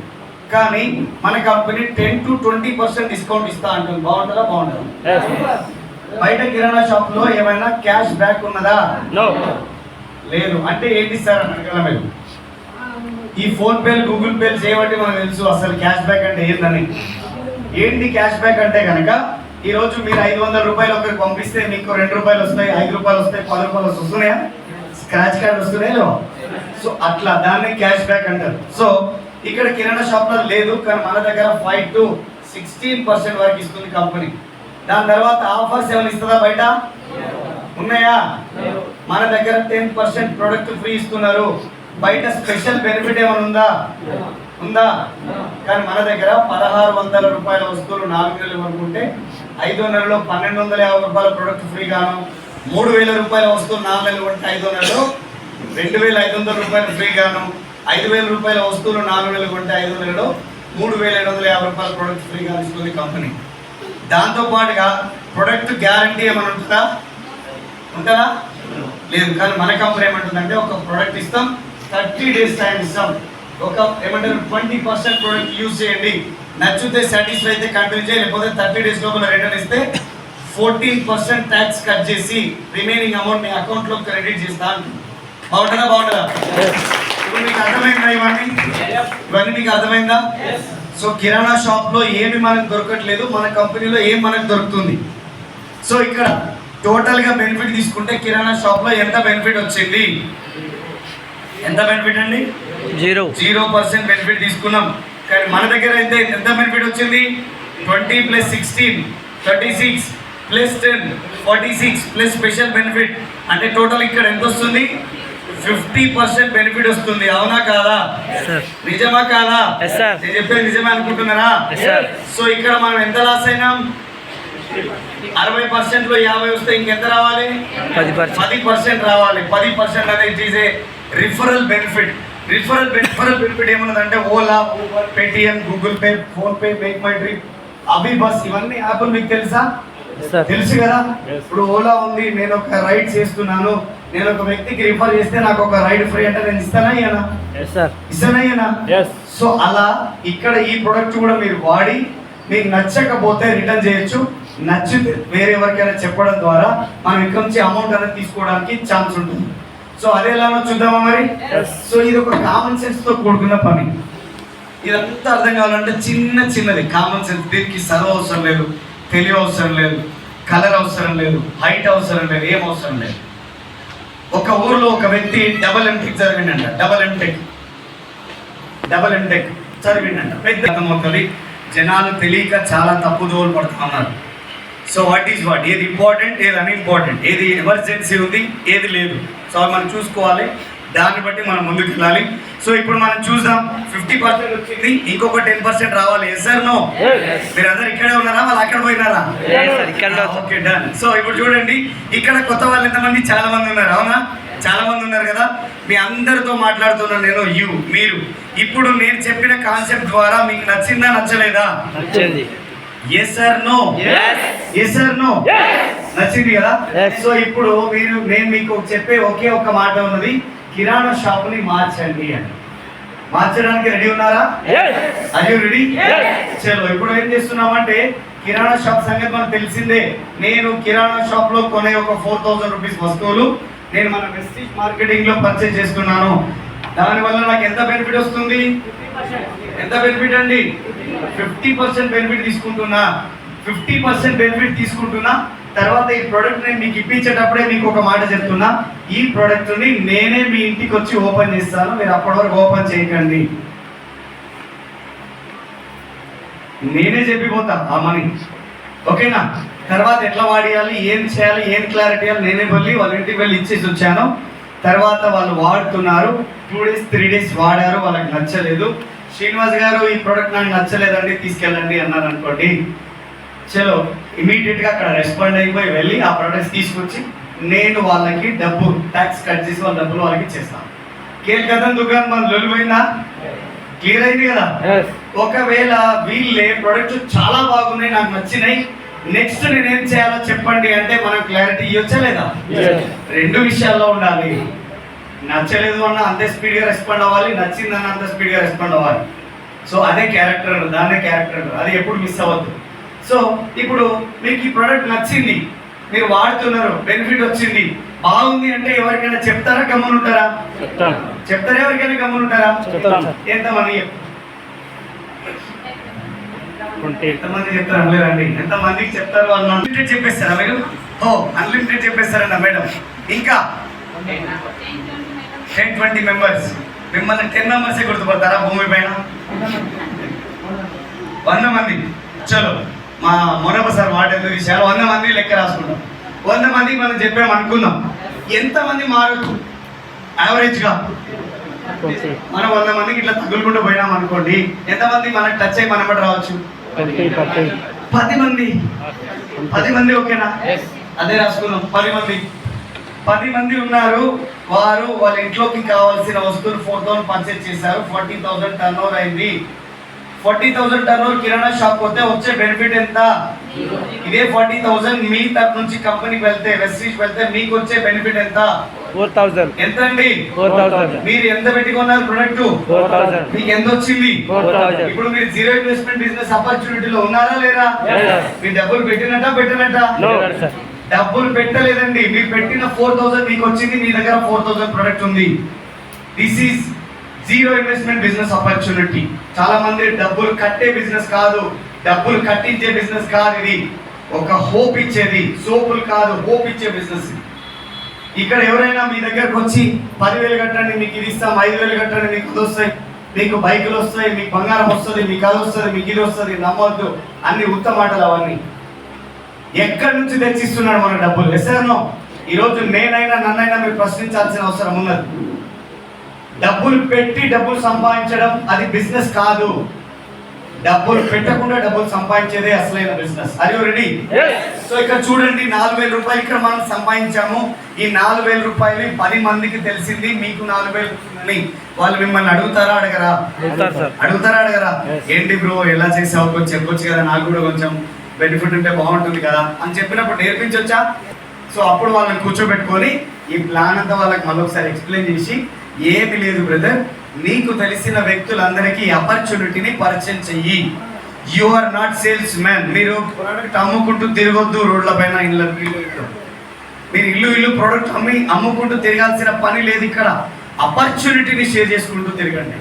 కానీ మన కంపెనీ 10 to 20% డిస్కౌంట్ ఇస్తా అంటుంది. బాగుంటుందా? బాగుంటుందా? బయట కిరాణా షాప్ లో ఏమైనా క్యాష్ బ్యాక్ ఉన్నదా? లేదు. అంటే ఏంటి సార్ అని అడగల మీరు. ఈ ఫోన్ పేలు గూగుల్ పేలు చేయబట్టి మనకు తెలుసు అసలు క్యాష్ బ్యాక్ అంటే ఏందని. ఏంటి క్యాష్ బ్యాక్ అంటే కనుక ఈ రోజు మీరు 500 రూపాయలు ఒకరికి పంపిస్తే మీకు 2 రూపాయలు వస్తాయి, 5 రూపాయలు వస్తాయి, 10 రూపాయలు వస్తున్నాయా? స్క్రాచ్ కార్డ్ వస్తున్నాయో. సో అట్లా దాన్ని క్యాష్ బ్యాక్ అంటారు. సో ఇక్కడ కిరాణా షాప్ లో లేదు, కానీ మన దగ్గర 5 to 16% వరకు ఇస్తుంది కంపెనీ. దాని తర్వాత ఆఫర్స్ ఏమైనా ఇస్తుందా? బయట ఉన్నాయా? మన దగ్గర 10% ప్రొడక్ట్ ఫ్రీ ఇస్తున్నారు. బయట స్పెషల్ బెనిఫిట్ ఏమైనా ఉందా? కానీ మన దగ్గర 1600 రూపాయల వస్తువులు 4 నెలలు వరకు ఉంటే 5 నెలలో 1250 రూపాయల ప్రొడక్ట్ ఫ్రీ గాను, 3000 రూపాయల వస్తువులు 4 నెలలు ఉంటే 5 నెలలో 2500 రూపాయలు ఫ్రీ గాను, 5000 రూపాయల వస్తువులు 4 నెలలు కొంటే 5 నెలలో 3750 రూపాయల ప్రొడక్ట్ ఫ్రీ గాను ఇస్తుంది కంపెనీ. దాంతో పాటుగా ప్రొడక్ట్ గ్యారంటీ ఏమైనా ఉంటుందా? లేదు. కానీ మన కంపెనీ ఏమంటుందంటే ఒక ప్రొడక్ట్ ఇస్తాం, 30 days టైం ఇస్తాం. ఒక ఏమంటారు 20% ప్రొడక్ట్ యూజ్ చేయండి, నచ్చితే సాటిస్ఫై అయితే కంటిన్యూ చేయాలి, లేకపోతే 30 days లోపల రిటర్న్ ఇస్తే 14% ట్యాక్స్ కట్ చేసి రిమైనింగ్ అమౌంట్ మీ అకౌంట్ లో క్రెడిట్ చేస్తాను. బాగుంటుందా? ఇప్పుడు మీకు అర్థమైందా? ఇవన్నీ మీకు అర్థమైందా? సో కిరాణా షాప్ లో ఏమి మనకు దొరకట్లేదు, మన కంపెనీలో ఏం మనకు దొరుకుతుంది. సో ఇక్కడ టోటల్ గా బెనిఫిట్ తీసుకుంటే కిరాణా షాప్ లో ఎంత బెనిఫిట్ వచ్చింది? ఎంత బెనిఫిట్ అండి? 0% బెనిఫిట్ తీసుకున్నాం. కానీ మన దగ్గర అయితే ఎంత బెనిఫిట్ వచ్చింది? 20 + 16 36 + 10 46 ప్లస్ స్పెషల్ బెనిఫిట్. అంటే టోటల్ ఇక్కడ ఎంత వస్తుంది? 50% బెనిఫిట్ వస్తుంది. అవునా కాదా? నిజమా కాదా? నేను చెప్పేది నిజమే అనుకుంటున్నారా? సో ఇక్కడ మనం ఎంత లాస్ అయినాం? 60% లో 50 వస్తే ఇంకెంత రావాలి? 10% రావాలి. 10% అనేది it is a referral benefit. Referral benefit ఏమన్నదంటే Ola, Uber, Paytm, Google Pay, PhonePe, make my trip, AbhiBus, ఇవన్నీ యాప్లు మీకు తెలుసా? తెలుసు కదా. ఇప్పుడు ఓలా ఉంది, నేను ఒక రైడ్ చేస్తున్నాను, నేను ఒక వ్యక్తికి రిఫర్ చేస్తే నాకు ఒక రైడ్ ఫ్రీ అంటే నేను ఇస్తానా? సో అలా ఇక్కడ ఈ ప్రొడక్ట్ కూడా మీరు వాడి మీకు నచ్చకపోతే రిటర్న్ చేయొచ్చు, నచ్చితే వేరే ఎవరికైనా చెప్పడం ద్వారా మనం ఇక్కడ నుంచి అమౌంట్ అనేది తీసుకోవడానికి ఛాన్స్ ఉంటుంది. సో అదే ఎలానో చూద్దామా మరి. సో ఇది ఒక కామన్ సెన్స్ తో కూడుకున్న పని. ఇదంతా అర్థం కావాలంటే చిన్నది కామన్ సెన్స్. దీనికి చదువు అవసరం లేదు, తెలివి అవసరం లేదు, కలర్ అవసరం లేదు, హైట్ అవసరం లేదు, ఏం అవసరం లేదు. ఒక ఊర్లో ఒక వ్యక్తి డబల్ ఎంటెక్ చదివిండంట. డబల్ ఎంటెక్ చదివిండంట. పెద్ద అర్థమవుతుంది. జనాలు తెలియక చాలా తప్పుదోవలు పడుతూ ఉన్నారు. సో వాట్ ఈజ్ వాట్, ఏది ఇంపార్టెంట్, ఏది అన్ఇంపార్టెంట్, ఏది ఎమర్జెన్సీ ఉంది, ఏది లేదు. సో మనం చూసుకోవాలి, దాన్ని బట్టి మనం ముందుకు వెళ్ళాలి. సో ఇప్పుడు మనం చూద్దాం. 50% వచ్చింది, ఇంకొక 10% రావాలి. Yes sir no? మీరు అందరు ఇక్కడే ఉన్నారా? వాళ్ళు అక్కడ పోయినారా? Okay done. సో ఇప్పుడు చూడండి, ఇక్కడ కొత్త వాళ్ళు ఎంతమంది? చాలా మంది ఉన్నారు. అవునా? చాలా మంది ఉన్నారు కదా. మీ అందరితో మాట్లాడుతున్నాను నేను, మీరు. ఇప్పుడు నేను చెప్పిన కాన్సెప్ట్ ద్వారా మీకు నచ్చిందా, నచ్చలేదా? Yes sir no? Yes sir no? నచ్చింది కదా. సో ఇప్పుడు నేను మీకు చెప్పే ఒకే ఒక మాట ఉన్నది, కిరాణా షాప్ ని మార్చండి అని. మార్చడానికి రెడీ ఉన్నారా? అయ్యో రెడీ. చలో ఇప్పుడు ఏం చేస్తున్నామంటే కిరాణా షాప్ సంగతి మనకు తెలిసిందే. నేను కిరాణా షాప్ లో కొనే ఒక 4000 రూపీస్ వస్తువులు నేను మన వెస్టీజ్ మార్కెటింగ్ లో పర్చేజ్ చేస్తున్నాను. దానివల్ల నాకు ఎంత బెనిఫిట్ వస్తుంది? ఎంత బెనిఫిట్ అండి? 50% బెనిఫిట్ తీసుకుంటున్నా. 50% బెనిఫిట్ తీసుకుంటున్నా. తర్వాత ఈ ప్రోడక్ట్ నేను మీకు ఇప్పించేటప్పుడే మీకు ఒక మాట చెప్తున్నా, ఈ ప్రోడక్ట్ ని నేనే మీ ఇంటికి వచ్చి ఓపెన్ చేస్తాను, మీరు అప్పటి వరకు ఓపెన్ చేయకండి. నేనే చెప్పిపోతా ఆ మనీ. ఓకేనా? తర్వాత ఎట్లా వాడియాలి, ఏం చేయాలి, ఏం క్లారిటీ ఇవ్వాలి నేనే వాళ్ళ ఇంటికి వెళ్ళి ఇచ్చేసి వచ్చాను. తర్వాత వాళ్ళు వాడుతున్నారు, 2 days 3 days వాడారు, వాళ్ళకి నచ్చలేదు. శ్రీనివాస్ గారు ఈ ప్రోడక్ట్ నాకు నచ్చలేదండి, తీసుకెళ్ళండి అన్నారు అనుకోండి. చలో ఇమీడియట్గా అక్కడ రెస్పాండ్ అయిపోయి వెళ్ళి ఆ ప్రోడక్ట్స్ తీసుకొచ్చి నేను వాళ్ళకి డబ్బు ట్యాక్స్ కట్ చేసి వాళ్ళ డబ్బులు వాళ్ళకి ఇచ్చేస్తాను. కేల్ కథం దుకాణం మన లొలిపోయిందా? క్లియర్ అయింది కదా. ఒకవేళ వీళ్ళే ప్రొడక్ట్ చాలా బాగున్నాయి, నాకు నచ్చినాయి, నెక్స్ట్ నేనేం చేయాలో చెప్పండి అంటే మనం క్లారిటీ ఇవ్వచ్చా లేదా? రెండు విషయాల్లో ఉండాలి. నచ్చలేదు అన్న అంతే స్పీడ్గా రెస్పాండ్ అవ్వాలి, నచ్చిందన్న అంత స్పీడ్గా రెస్పాండ్ అవ్వాలి. సో అదే క్యారెక్టర్, దాన్నే క్యారెక్టర్, అది ఎప్పుడు మిస్ అవ్వద్దు. సో ఇప్పుడు మీకు ఈ ప్రోడక్ట్ నచ్చింది, మీరు వాడుతున్నారు, బెనిఫిట్ వచ్చింది, బాగుంది అంటే ఎవరికైనా చెప్తారా, గమ్మున ఉంటారా? చెప్తారా? ఎవరికైనా గమ్మున ఉంటారా? ఎంతమంది ఎంతమంది చెప్తారు? లేదండి, ఎంతమందికి చెప్తారు? అన్లిమిటెడ్ చెప్పేస్తారా మీరు? ఓ అన్లిమిటెడ్ చెప్పేస్తారన్న మేడం. ఇంకా 10-20 మెంబర్స్, మిమ్మల్ని 10 మెంబర్సే గుర్తుపడతారా భూమి పైన? 100 మంది. చలో మా మొరబ సార్ వాడేది విషయాలు 100 మంది లెక్క రాసుకుంటాం. 100 మందికి మనం చెప్పాము అనుకుందాం, ఎంతమంది మారచ్చు యావరేజ్గా? మనం 100 మందికి ఇట్లా తగులుకుంటూ పోయినాం అనుకోండి, ఎంతమంది మనకు టచ్ అయ్యి మన రావచ్చు? 10 మంది. 10 మంది ఓకేనా? అదే రాసుకున్నాం. 10 మంది ఉన్నారు. వారు వాళ్ళ ఇంట్లోకి కావాల్సిన వస్తువులు 4,000 పర్చేజ్ చేశారు. 40,000 టర్న్ ఓవర్ అయింది. 40,000 టర్న్ ఓవర్ కిరాణా షాప్ పోతే వచ్చే బెనిఫిట్ ఎంత? ఇదే 40,000 మీ తరఫు నుంచి కంపెనీకి వెళ్తే, వెస్టీజ్ వెళ్తే మీకు వచ్చే బెనిఫిట్ ఎంత? 4,000. ఎంత అండి? 4,000. మీరు ఎంత పెట్టుకున్నారు ప్రొడక్ట్? 4,000. మీకు ఎంత వచ్చింది? 4,000. ఇప్పుడు మీరు జీరో ఇన్వెస్ట్మెంట్ బిజినెస్ ఆపర్చునిటీలో ఉన్నారా లేరా? మీరు డబ్బులు పెట్టినట్టా పెట్టినట్టా? డబ్బులు పెట్టలేదండి, మీరు పెట్టిన 4,000 మీకు వచ్చింది, మీ దగ్గర 4,000 ప్రొడక్ట్ ఉంది. This is zero investment business opportunity. చాలా మంది డబ్బులు కట్టే బిజినెస్ కాదు, డబ్బులు కట్టించే బిజినెస్ కాదు, ఇది ఒక హోప్ ఇచ్చేది. సోపులు కాదు, హోప్ ఇచ్చే బిజినెస్. ఇక్కడ ఎవరైనా మీ దగ్గరకు వచ్చి 10,000 కట్టండి మీకు ఇది ఇస్తాం, 5,000 కట్టండి మీకు ఇది వస్తాయి, మీకు బైకులు వస్తాయి, మీకు బంగారం వస్తుంది, మీకు అది వస్తుంది, మీకు ఇది వస్తుంది, నమ్మొద్దు. అన్ని ఉత్త మాటలు అవన్నీ. ఎక్కడి నుంచి తెచ్చిస్తున్నాడు మన డబ్బులు? ఎస్ఆర్నో? ఈరోజు నేనైనా నన్నైనా మీరు ప్రశ్నించాల్సిన అవసరం ఉన్నది. డబ్బులు పెట్టి డబ్బులు సంపాదించడం అది బిజినెస్ కాదు. డబ్బులు పెట్టకుండా డబ్బులు సంపాదించేదే అసలైన business. Are you ready? So ఇక్కడ చూడండి, 4,000 రూపాయలు ఇక్కడ మనం సంపాదించాము. ఈ 4,000 రూపాయలు 10 మందికి తెలిసింది, మీకు 4,000 అని వాళ్ళు మిమ్మల్ని అడుగుతారా అడగరా? అడుగుతారా అడగరా? ఏంటి బ్రో ఎలా చేసావు, కొంచెం చెప్పొచ్చు కదా, నాకు కూడా కొంచెం బెనిఫిట్ ఉంటే బాగుంటుంది కదా అని చెప్పినప్పుడు నేర్పించవచ్చా? సో అప్పుడు వాళ్ళని కూర్చోబెట్టుకొని ఈ ప్లాన్ అంతా వాళ్ళకి మళ్ళొకసారి ఎక్స్ప్లెయిన్ చేసి, ఏమి లేదు బ్రదర్, నీకు తెలిసిన వ్యక్తులందరికీ ఆపర్చునిటీని పరిచయం చెయ్యి. You are not salesman. మీరు ప్రోడక్ట్ అమ్ముకుంటూ తిరగొద్దు రోడ్ల పైన, ఇల్లు. మీరు ఇల్లు ప్రోడక్ట్ అమ్ముకుంటూ తిరగాల్సిన పని లేదు. ఇక్కడ ఆపర్చునిటీని షేర్ చేసుకుంటూ తిరగండి.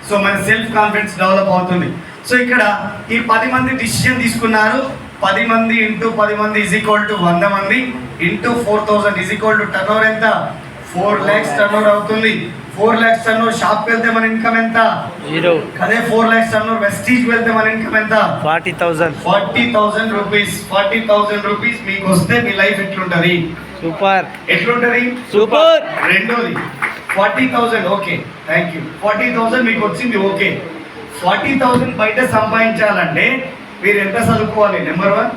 సో మన సెల్ఫ్ కాన్ఫిడెన్స్ డెవలప్ అవుతుంది. సో ఇక్కడ ఈ 10 మంది డిసిషన్ తీసుకున్నారు. 10 మంది ఇంటూ 10 మంది ఈజ్ ఈక్వల్ టు 100 మంది into 4,000 is equal to turn over ఎంత? 4 lakhs టర్న్ ఓవర్ అవుతుంది. 4 lakhs టర్న్ ఓవర్ షాప్కి వెళ్తే మన ఇన్కమ్ ఎంత? 0. అదే 4 lakhs టర్న్ ఓవర్ వెస్టీజ్ వెళ్తే మన ఇన్కమ్ ఎంత? 40,000. 40,000 రూపీస్. 40,000 రూపీస్ మీకు వస్తే మీ లైఫ్ ఎట్లుంటది? సూపర్. ఎట్లుంటది? సూపర్. రెండోది 40,000. Okay, thank you. 40,000 మీకు వచ్చింది. ఓకే, 40,000 బయట సంపాదించాలంటే మీరు ఎంత చదువుకోవాలి? నెంబర్ 1.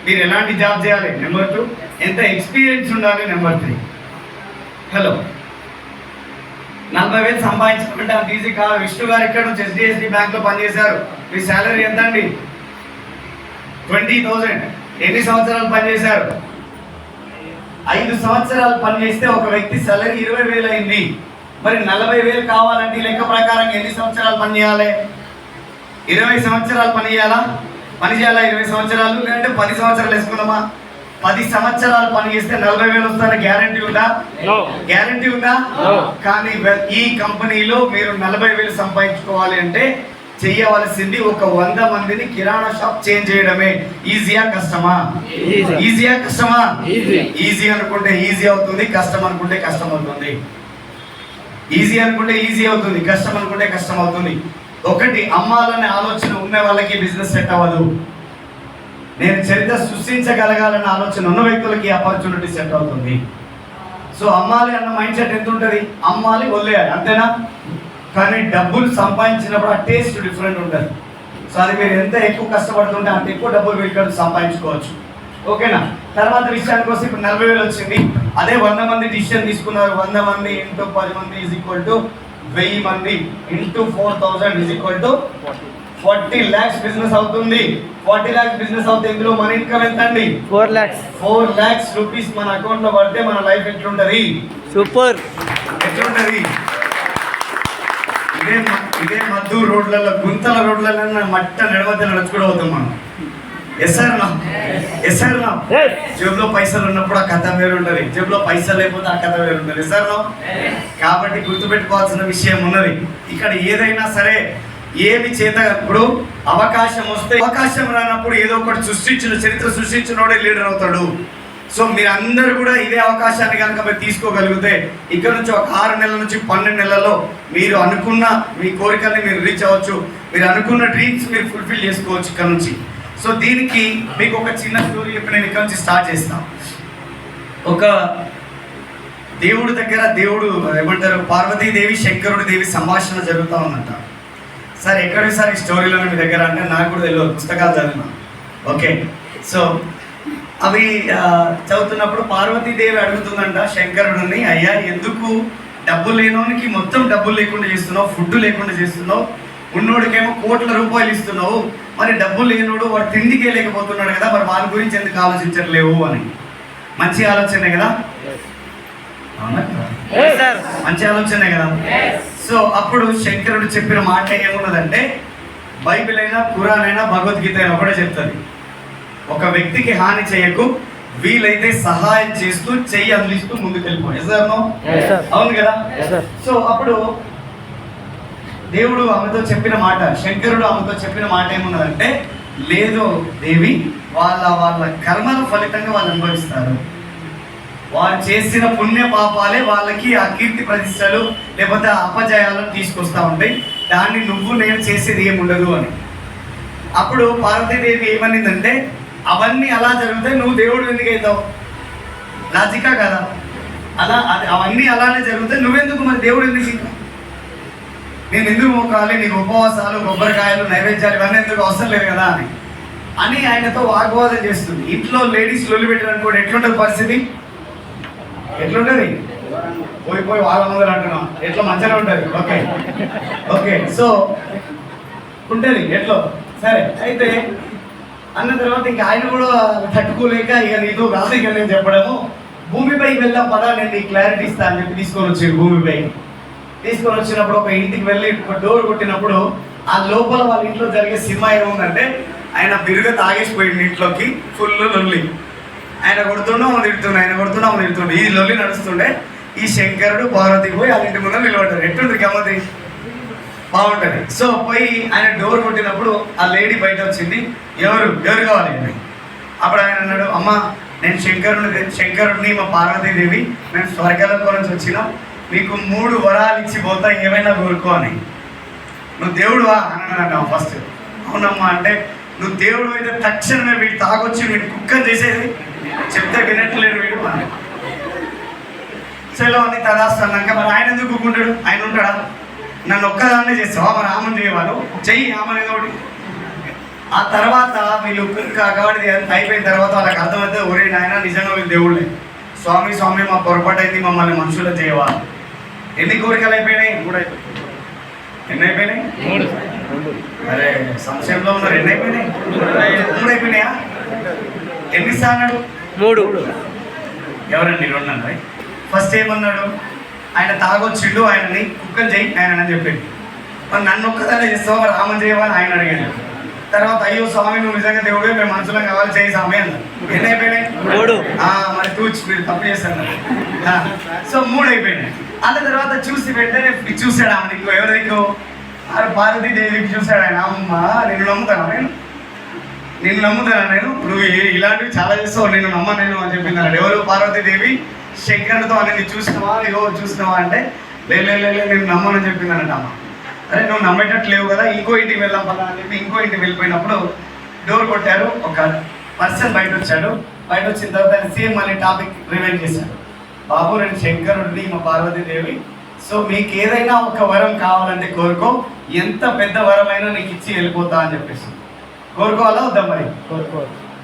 మీరు ఎలాంటి జాబ్ చేయాలి? నెంబర్ 2. ఎంత ఎక్స్పీరియన్స్ ఉండాలి? నెంబర్ 3. హలో, 40,000 సంపాదించాలంటే అంత ఈజీ కాదు. విష్ణు గారు ఇక్కడ నుంచి HDFC బ్యాంక్లో పనిచేశారు. మీ శాలరీ ఎంత అండి? 20,000. ఎన్ని సంవత్సరాలు పనిచేశారు? 5 సంవత్సరాలు పనిచేస్తే ఒక వ్యక్తి శాలరీ 20,000 అయింది. మరి 40,000 కావాలంటే లెక్క ప్రకారం ఎన్ని సంవత్సరాలు పనిచేయాలి? 20 సంవత్సరాలు పనిచేయాలా? 20 సంవత్సరాలు, లేదంటే 10 సంవత్సరాలు వేసుకుందామా? 10 సంవత్సరాలు పని చేస్తే 40,000 వస్తారని గ్యారంటీ ఉందా? గ్యారంటీ ఉందా? కానీ ఈ కంపెనీలో మీరు 40,000 సంపాదించుకోవాలి అంటే చేయవలసింది ఒక 100 మందిని కిరాణా షాప్ చేంజ్ చేయడమే. ఈజీయా కష్టమా? ఈజీయా కష్టమా? ఈజీ అనుకుంటే ఈజీ అవుతుంది, కష్టం అనుకుంటే కష్టం అవుతుంది. ఈజీ అనుకుంటే ఈజీ అవుతుంది, కష్టం అనుకుంటే కష్టం అవుతుంది. ఒకటి, అమ్మాలనే ఆలోచన ఉన్న వాళ్ళకి బిజినెస్ సెట్ అవ్వదు. నేను చరిత్ర సృష్టించగలగాలన్న ఆలోచన ఉన్న వ్యక్తులకి ఆపర్చునిటీ సెట్ అవుతుంది. సో అమ్మాలి అన్న మైండ్ సెట్ ఎంత ఉంటుంది? అమ్మాలి, వదిలేయాలి, అంతేనా? కానీ డబ్బులు సంపాదించినప్పుడు ఆ టేస్ట్ డిఫరెంట్ ఉంటుంది. సో అది మీరు ఎంత ఎక్కువ కష్టపడుతుంటే అంత ఎక్కువ డబ్బులు వీళ్ళు సంపాదించుకోవచ్చు. ఓకేనా? తర్వాత విషయానికి వస్తే ఇప్పుడు 40,000 వచ్చింది. అదే 100 మంది డిసిషన్ తీసుకున్నారు. 100 మంది ఇంటూ 10 మంది ఈజ్ ఈక్వల్ టు 1000 మంది into 4,000 is equal to 40 lakhs business అవుతుంది. 40 lakhs బిజినెస్ అవుతుంది. ఇందులో మన ఇన్కమ్ ఎంత అండి? 4 lakhs. 4 lakhs రూపీస్ మన అకౌంట్ లో పడితే మన లైఫ్ ఎట్లుంటది? సూపర్. ఎట్లుంటది? ఇదే మద్దు రోడ్లలో, గుంతల రోడ్లలో మట్ట నడవద్ద నడుచుకుంటూ పోతాం మనం. ఎస్ఆర్ నా జేబులో పైసలు ఉన్నప్పుడు ఆ కథ వేరు ఉంటుంది, జేబులో పైసలు లేకపోతే ఆ కథ వేరు ఉంటుంది. ఎస్ఆర్ కాబట్టి గుర్తుపెట్టుకోవాల్సిన విషయం ఉన్నది. ఇక్కడ ఏదైనా సరే ఏమి చేత ఇప్పుడు అవకాశం వస్తే, అవకాశం రానప్పుడు ఏదో ఒకటి చరిత్ర సృష్టించినోడే లీడర్ అవుతాడు. సో మీరు అందరూ కూడా ఇదే అవకాశాన్ని కనుక మీరు తీసుకోగలిగితే ఇక్కడ నుంచి ఒక 6 నెలల నుంచి 12 నెలల్లో మీరు అనుకున్న మీ కోరికల్ని మీరు రీచ్ అవ్వచ్చు, మీరు అనుకున్న డ్రీమ్స్ మీరు ఫుల్ఫిల్ చేసుకోవచ్చు ఇక్కడ నుంచి. సో దీనికి మీకు ఒక చిన్న స్టోరీ చెప్పి నేను ఇక్కడ నుంచి స్టార్ట్ చేస్తాను. ఒక దేవుడి దగ్గర ఏమంటారు, పార్వతీదేవి శంకరుడి దేవి సంభాషణ జరుగుతూ ఉందంట. సార్ ఎక్కడికి సార్ ఈ స్టోరీలో మీ దగ్గర అంటే నాకు కూడా తెలియదు, పుస్తకాలు చదివినా. ఓకే, సో అవి చదువుతున్నప్పుడు పార్వతీదేవి అడుగుతుందంట శంకరుడిని, అయ్యా ఎందుకు డబ్బు లేనోనికి మొత్తం డబ్బులు లేకుండా చేస్తున్నావు, ఫుడ్ లేకుండా చేస్తున్నావు, ఉన్నోడికేమో కోట్ల రూపాయలు ఇస్తున్నావు, మరి డబ్బు లేనోడు వాడు తిండికే లేకపోతున్నాడు కదా, మరి వారి గురించి ఎందుకు ఆలోచించట్లేవు అని. మంచి ఆలోచనే కదా, మంచి ఆలోచనే కదా. సో అప్పుడు శంకరుడు చెప్పిన మాట ఏమున్నదంటే, బైబిల్ అయినా ఖురాన్ అయినా భగవద్గీత అయినా ఒకటే చెప్తుంది, ఒక వ్యక్తికి హాని చేయకు, వీలైతే సహాయం చేస్తూ చెయ్యి అందిస్తూ ముందుకు వెళ్ళిపో. అవును కదా. సో అప్పుడు దేవుడు ఆమెతో చెప్పిన మాట, శంకరుడు ఆమెతో చెప్పిన మాట ఏమున్నదంటే, లేదు దేవి, వాళ్ళ కర్మల ఫలితంగా వాళ్ళు అనుభవిస్తారు, వారు చేసిన పుణ్య పాపాలే వాళ్ళకి ఆ కీర్తి ప్రతిష్టలు లేకపోతే అపజయాలను తీసుకొస్తా ఉంటాయి, దాన్ని నువ్వు నేను చేసేది ఏముండదు అని. అప్పుడు పార్వతీదేవి ఏమనిందంటే, అవన్నీ అలా జరిగితే నువ్వు దేవుడు ఎందుకు అవుతావు? లాజికా కదా, అవన్నీ అలానే జరిగితే నువ్వెందుకు మరి దేవుడు ఎందుకు? ఇంకా నేను ఎందుకు మొక్కాలి, నీకు ఉపవాసాలు, కొబ్బరికాయలు, నైవేద్యాలు ఇవన్నీ ఎందుకు అవసరం లేదు కదా అని ఆయనతో వాగ్వాదం చేస్తుంది. ఇంట్లో లేడీస్ లొల్లి పెట్టడానికి కూడా ఎట్లుంటుంది పరిస్థితి? ఎట్లుంటుంది? పోయి వాళ్ళ ముందర అంటున్నాం, ఎట్లా మంచిగా ఉంటుంది. ఓకే సో ఉంటుంది ఎట్లో. సరే అయితే అన్న తర్వాత ఇంకా ఆయన కూడా తట్టుకోలేక, ఇక నీతో కాదు ఇక నేను చెప్పడము, భూమిపైకి వెళ్దాం పదా, నేను నీకు క్లారిటీ ఇస్తా అని చెప్పి తీసుకొని వచ్చాడు. భూమిపైకి తీసుకొని వచ్చినప్పుడు ఒక ఇంటికి వెళ్ళి డోర్ కొట్టినప్పుడు ఆ లోపల వాళ్ళ ఇంట్లో జరిగే సినిమా ఏముందంటే, ఆయన బిరుగా తాగేసిపోయింది ఇంట్లోకి, ఫుల్ లొల్లి, ఆయన కొడుతుండే ఆమె తిడుతుండే, ఆయన కొడుతుండే ఆమె తిడుతుండే, ఈ లొల్లి నడుస్తుండే. ఈ శంకరుడు పార్వతికి పోయి వాళ్ళ ఇంటి ముందు నిలబడ్డారు. ఎట్లుంటుంది గమ్మతి, బాగుంటుంది. సో పోయి ఆయన డోర్ కొట్టినప్పుడు ఆ లేడీ బయట వచ్చింది, ఎవరు కావాలి అని. అప్పుడు ఆయన అన్నాడు, అమ్మ నేను శంకరుడిని మా పార్వతీదేవి, మేము స్వర్గలోకం నుంచి వచ్చినాం, మీకు 3 వరాలు ఇచ్చి పోతా, ఏమైనా కోరుకో అని. నువ్వు దేవుడువా అని అన్నాడు ఫస్ట్. అవునమ్మా అంటే, నువ్వు దేవుడు అయితే తక్షణమే వీడు తాగొచ్చి వీడు కుక్కని చేసేది, చెప్తే వినట్లేడు వీడు అని. సెలవు అని తదాస్తాక మరి ఆయన ఎందుకు కుక్కుంటాడు? ఆయన ఉంటాడా? నన్ను ఒక్కదాన్నే చేస్తావా, మరి ఆమెను చేయవాళ్ళు చెయ్యి, ఆమెను ఏదో ఒకటి. ఆ తర్వాత వీళ్ళు కాబట్టి అయిపోయిన తర్వాత వాళ్ళకి అర్థమైతే, ఒరే నాయన నిజంగా వీళ్ళు దేవుళ్ళే, స్వామి మా పొరపాటు అయింది, మమ్మల్ని మనుషులు చేయవా. ఎన్ని కోరికలు అయిపోయినాయి? 3 అయిపోయినాయి. ఎన్ని అయిపోయినాయి? 3. అరే సంశయంలో ఉన్నారు. ఎన్ని అయిపోయినాయి? 3 అయిపోయినాయా? ఎన్నిసార్లు అన్నాడు? 3. ఎవరండి 2 అన్నాయి? ఫస్ట్ ఏమన్నాడు? ఆయన తాగొచ్చిండు, ఆయనని కుక్కలు చేయి ఆయన అని చెప్పిండు. మరి నన్ను ఒక్కదానే చేస్తావా, రామని చేయవని ఆయన అడిగాడు. తర్వాత అయ్యో స్వామి నువ్వు నిజంగా దేవుడే, మేము మనుషులం కావాలి, చేయి స్వామి అన్నారు. ఎన్ని అయిపోయినాయి? 3. మరి మీరు తప్పు చేస్తాను. సో 3 అయిపోయినాయి. అన్న తర్వాత చూసి వెంటనే చూశాడు ఆమె నీకు, ఎవరికి? పార్వతీదేవికి చూశాడు ఆయన. అమ్మ నిన్ను నమ్ముతాను నేను, నువ్వు ఇలాంటివి చాలా చేస్తావు, నిన్ను నేను అని చెప్పింది అన్నాడు. ఎవరు? పార్వతీదేవి శంకరుడితో అని చూసినావా అంటే, లే నేను నమ్మనని చెప్పింది అన్నట్టు అమ్మ. అరే నువ్వు నమ్మేటట్టు లేవు కదా, ఇంకో ఇంటికి వెళ్దాం పదా అని చెప్పి ఇంకో ఇంటికి వెళ్ళిపోయినప్పుడు డోర్ కొట్టారు. ఒక పర్సన్ బయట వచ్చాడు. బయట వచ్చిన తర్వాత ఆయన సేమ్ మళ్ళీ టాపిక్ రివైండ్ చేశాడు. బాబు నేను శంకరుడిని, మా పార్వతీదేవి, సో మీకు ఏదైనా ఒక వరం కావాలంటే కోరుకో, ఎంత పెద్ద వరమైనా నీకు ఇచ్చి వెళ్ళిపోతా అని చెప్పేసి. కోరుకోవాలా వద్దా? మరి కోరుకో,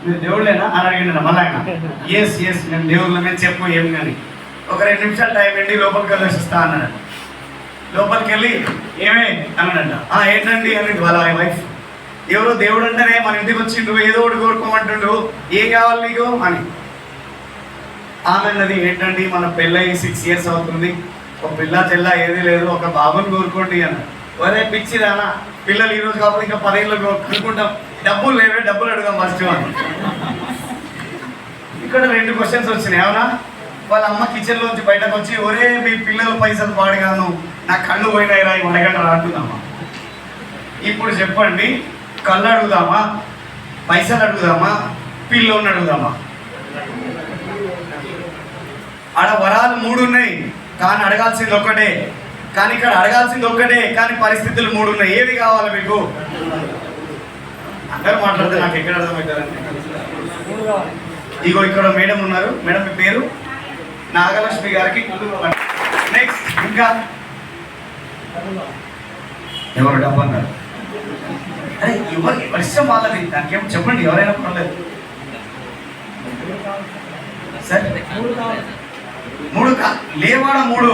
మీరు దేవుళ్ళేనా అని అడిగిండు మళ్ళీ ఆయన. ఎస్ నేను దేవుళ్ళ మీద చెప్పు ఏం కానీ. ఒక 2 నిమిషాలు టైం ఏంటి, లోపలికి వెళ్ళొస్తా అన్నాడు. లోపలికి వెళ్ళి ఏమే అన్నాడంట. ఏంటండి అని వాళ్ళ వైఫ్. ఎవరో దేవుడు అంటేనే మన ఇంటికి వచ్చిండు, ఏదో ఒకటి కోరుకోమంటుండు, ఏం కావాలి నీకు అని. ఆమె అన్నది, ఏంటండి మన పెళ్ళయి 6 years అవుతుంది, ఒక పిల్ల చెల్ల ఏది లేదు, ఒక బాబుని కోరుకోండి అన్న. ఒరే పిచ్చిదానా, పిల్లలు ఈరోజు కాకపోతే ఇంకా 10 ఏళ్ళు కోరుకుంటాం, డబ్బులు లేవే, డబ్బులు అడుగుదాం ఫస్ట్ అని. ఇక్కడ 2 క్వశ్చన్స్ వచ్చినాయి. అవునా? వాళ్ళ అమ్మ కిచెన్లోంచి బయటకు వచ్చి, ఒరే మీ పిల్లలు పైసలు పాడుగాను, నా కళ్ళు పోయినాయిరా ఇవి అడగండి అంటున్నామా? ఇప్పుడు చెప్పండి, కళ్ళు అడుగుదామా, పైసలు అడుగుదామా, పిల్లోని అడుగుదామా? ఆడ వరాలు 3 ఉన్నాయి, కానీ అడగాల్సింది ఒక్కటే. కానీ ఇక్కడ అడగాల్సింది ఒక్కటే, కానీ పరిస్థితులు 3 ఉన్నాయి. ఏవి కావాలి మీకు? అందరూ మాట్లాడితే నాకు ఎక్కడ అర్థమవుతారండి. ఇగో ఇక్కడ మేడం ఉన్నారు. మేడం మీ పేరు? నాగలక్ష్మి గారికి. నెక్స్ట్ ఇంకా ఎవరు డబ్బు అన్నారు? అరే ఎవరి ఇష్టం వాళ్ళది, దానికేమో చెప్పండి, ఎవరైనా పర్లేదు. సరే 3 లేవాడ 3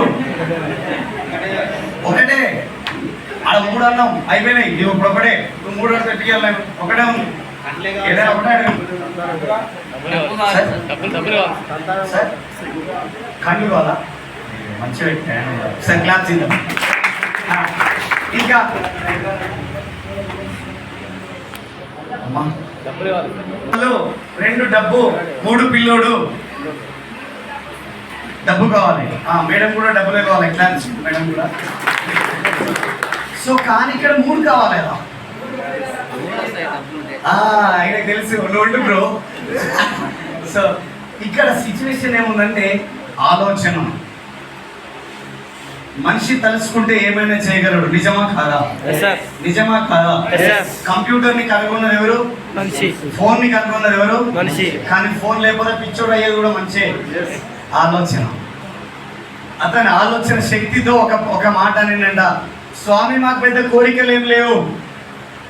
ఒకటే. ఆడ 3 అన్నాం, అయిపోయినాయి. నువ్వు ఇప్పుడు ఒకటే, నువ్వు 3 అంటే పెట్టియాలి. ఒకటే ఉంది, ఏదైనా ఒకటే కళ్ళు కావాలా? మంచి వ్యక్తి సార్, క్లాస్ ఇద్దాం. ఇంకా హలో, 2 డబ్బు, 3 పిల్లోడు. డబ్బు కావాలి. మేడం కూడా డబ్బులే కావాలి, క్లాస్ మేడం కూడా. సో కానీ ఇక్కడ 3 కావాలి కదా. ఆయనకు తెలుసు, నోటు బ్రో. సో ఇక్కడ సిచ్యువేషన్ ఏముందంటే, ఆలోచన. మనిషి తలుచుకుంటే ఏమైనా చేయగలడు, నిజమా కాదా? నిజమా కాదా? కంప్యూటర్ ని కనుగొన్నది ఎవరు? మనిషి. ఫోన్ ని కనుగొన్నది ఎవరు? మనిషి. కానీ ఫోన్ లేకపోతే పిచ్చోడు అయ్యేది కూడా మనిషే. ఆలోచన. అతని ఆలోచన శక్తితో ఒక మాట నిండా, స్వామి మాకు పెద్ద కోరికలు ఏం లేవు,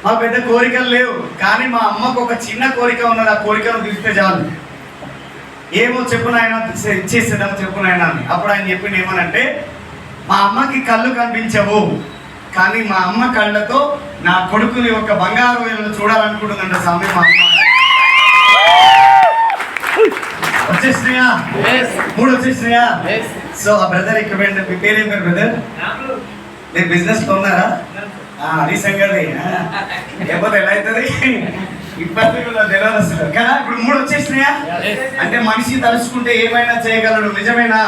మాకు పెద్ద కోరికలు లేవు, కానీ మా అమ్మకు ఒక చిన్న కోరిక ఉన్నది, ఆ కోరికను తీస్తే చాలు. ఏమో చెప్పునైనా ఇచ్చేసేద్దాం చెప్పునైనా అని. అప్పుడు ఆయన చెప్పింది ఏమనంటే, మా అమ్మకి కళ్ళు కనిపించవు, కానీ మా అమ్మ కళ్ళతో నా కొడుకుని ఒక బంగారు వేలు చూడాలనుకుంటుందంట స్వామి. మా అమ్మ వచ్చేసినాయా? 3 వచ్చేసినాయా? సో ఆ బ్రదర్ ఇక్కడ మీ పేరేం పేరు బ్రదర్? మీరు బిజినెస్ లో ఉన్నారా? అది సంగతి. లేకపోతే ఎలా అవుతుంది? ఇబ్బంది తెలియదు అసలు కదా. ఇప్పుడు 3 వచ్చేసినాయా? అంటే మనిషి తలుచుకుంటే ఏమైనా చేయగలడు, నిజమేనా?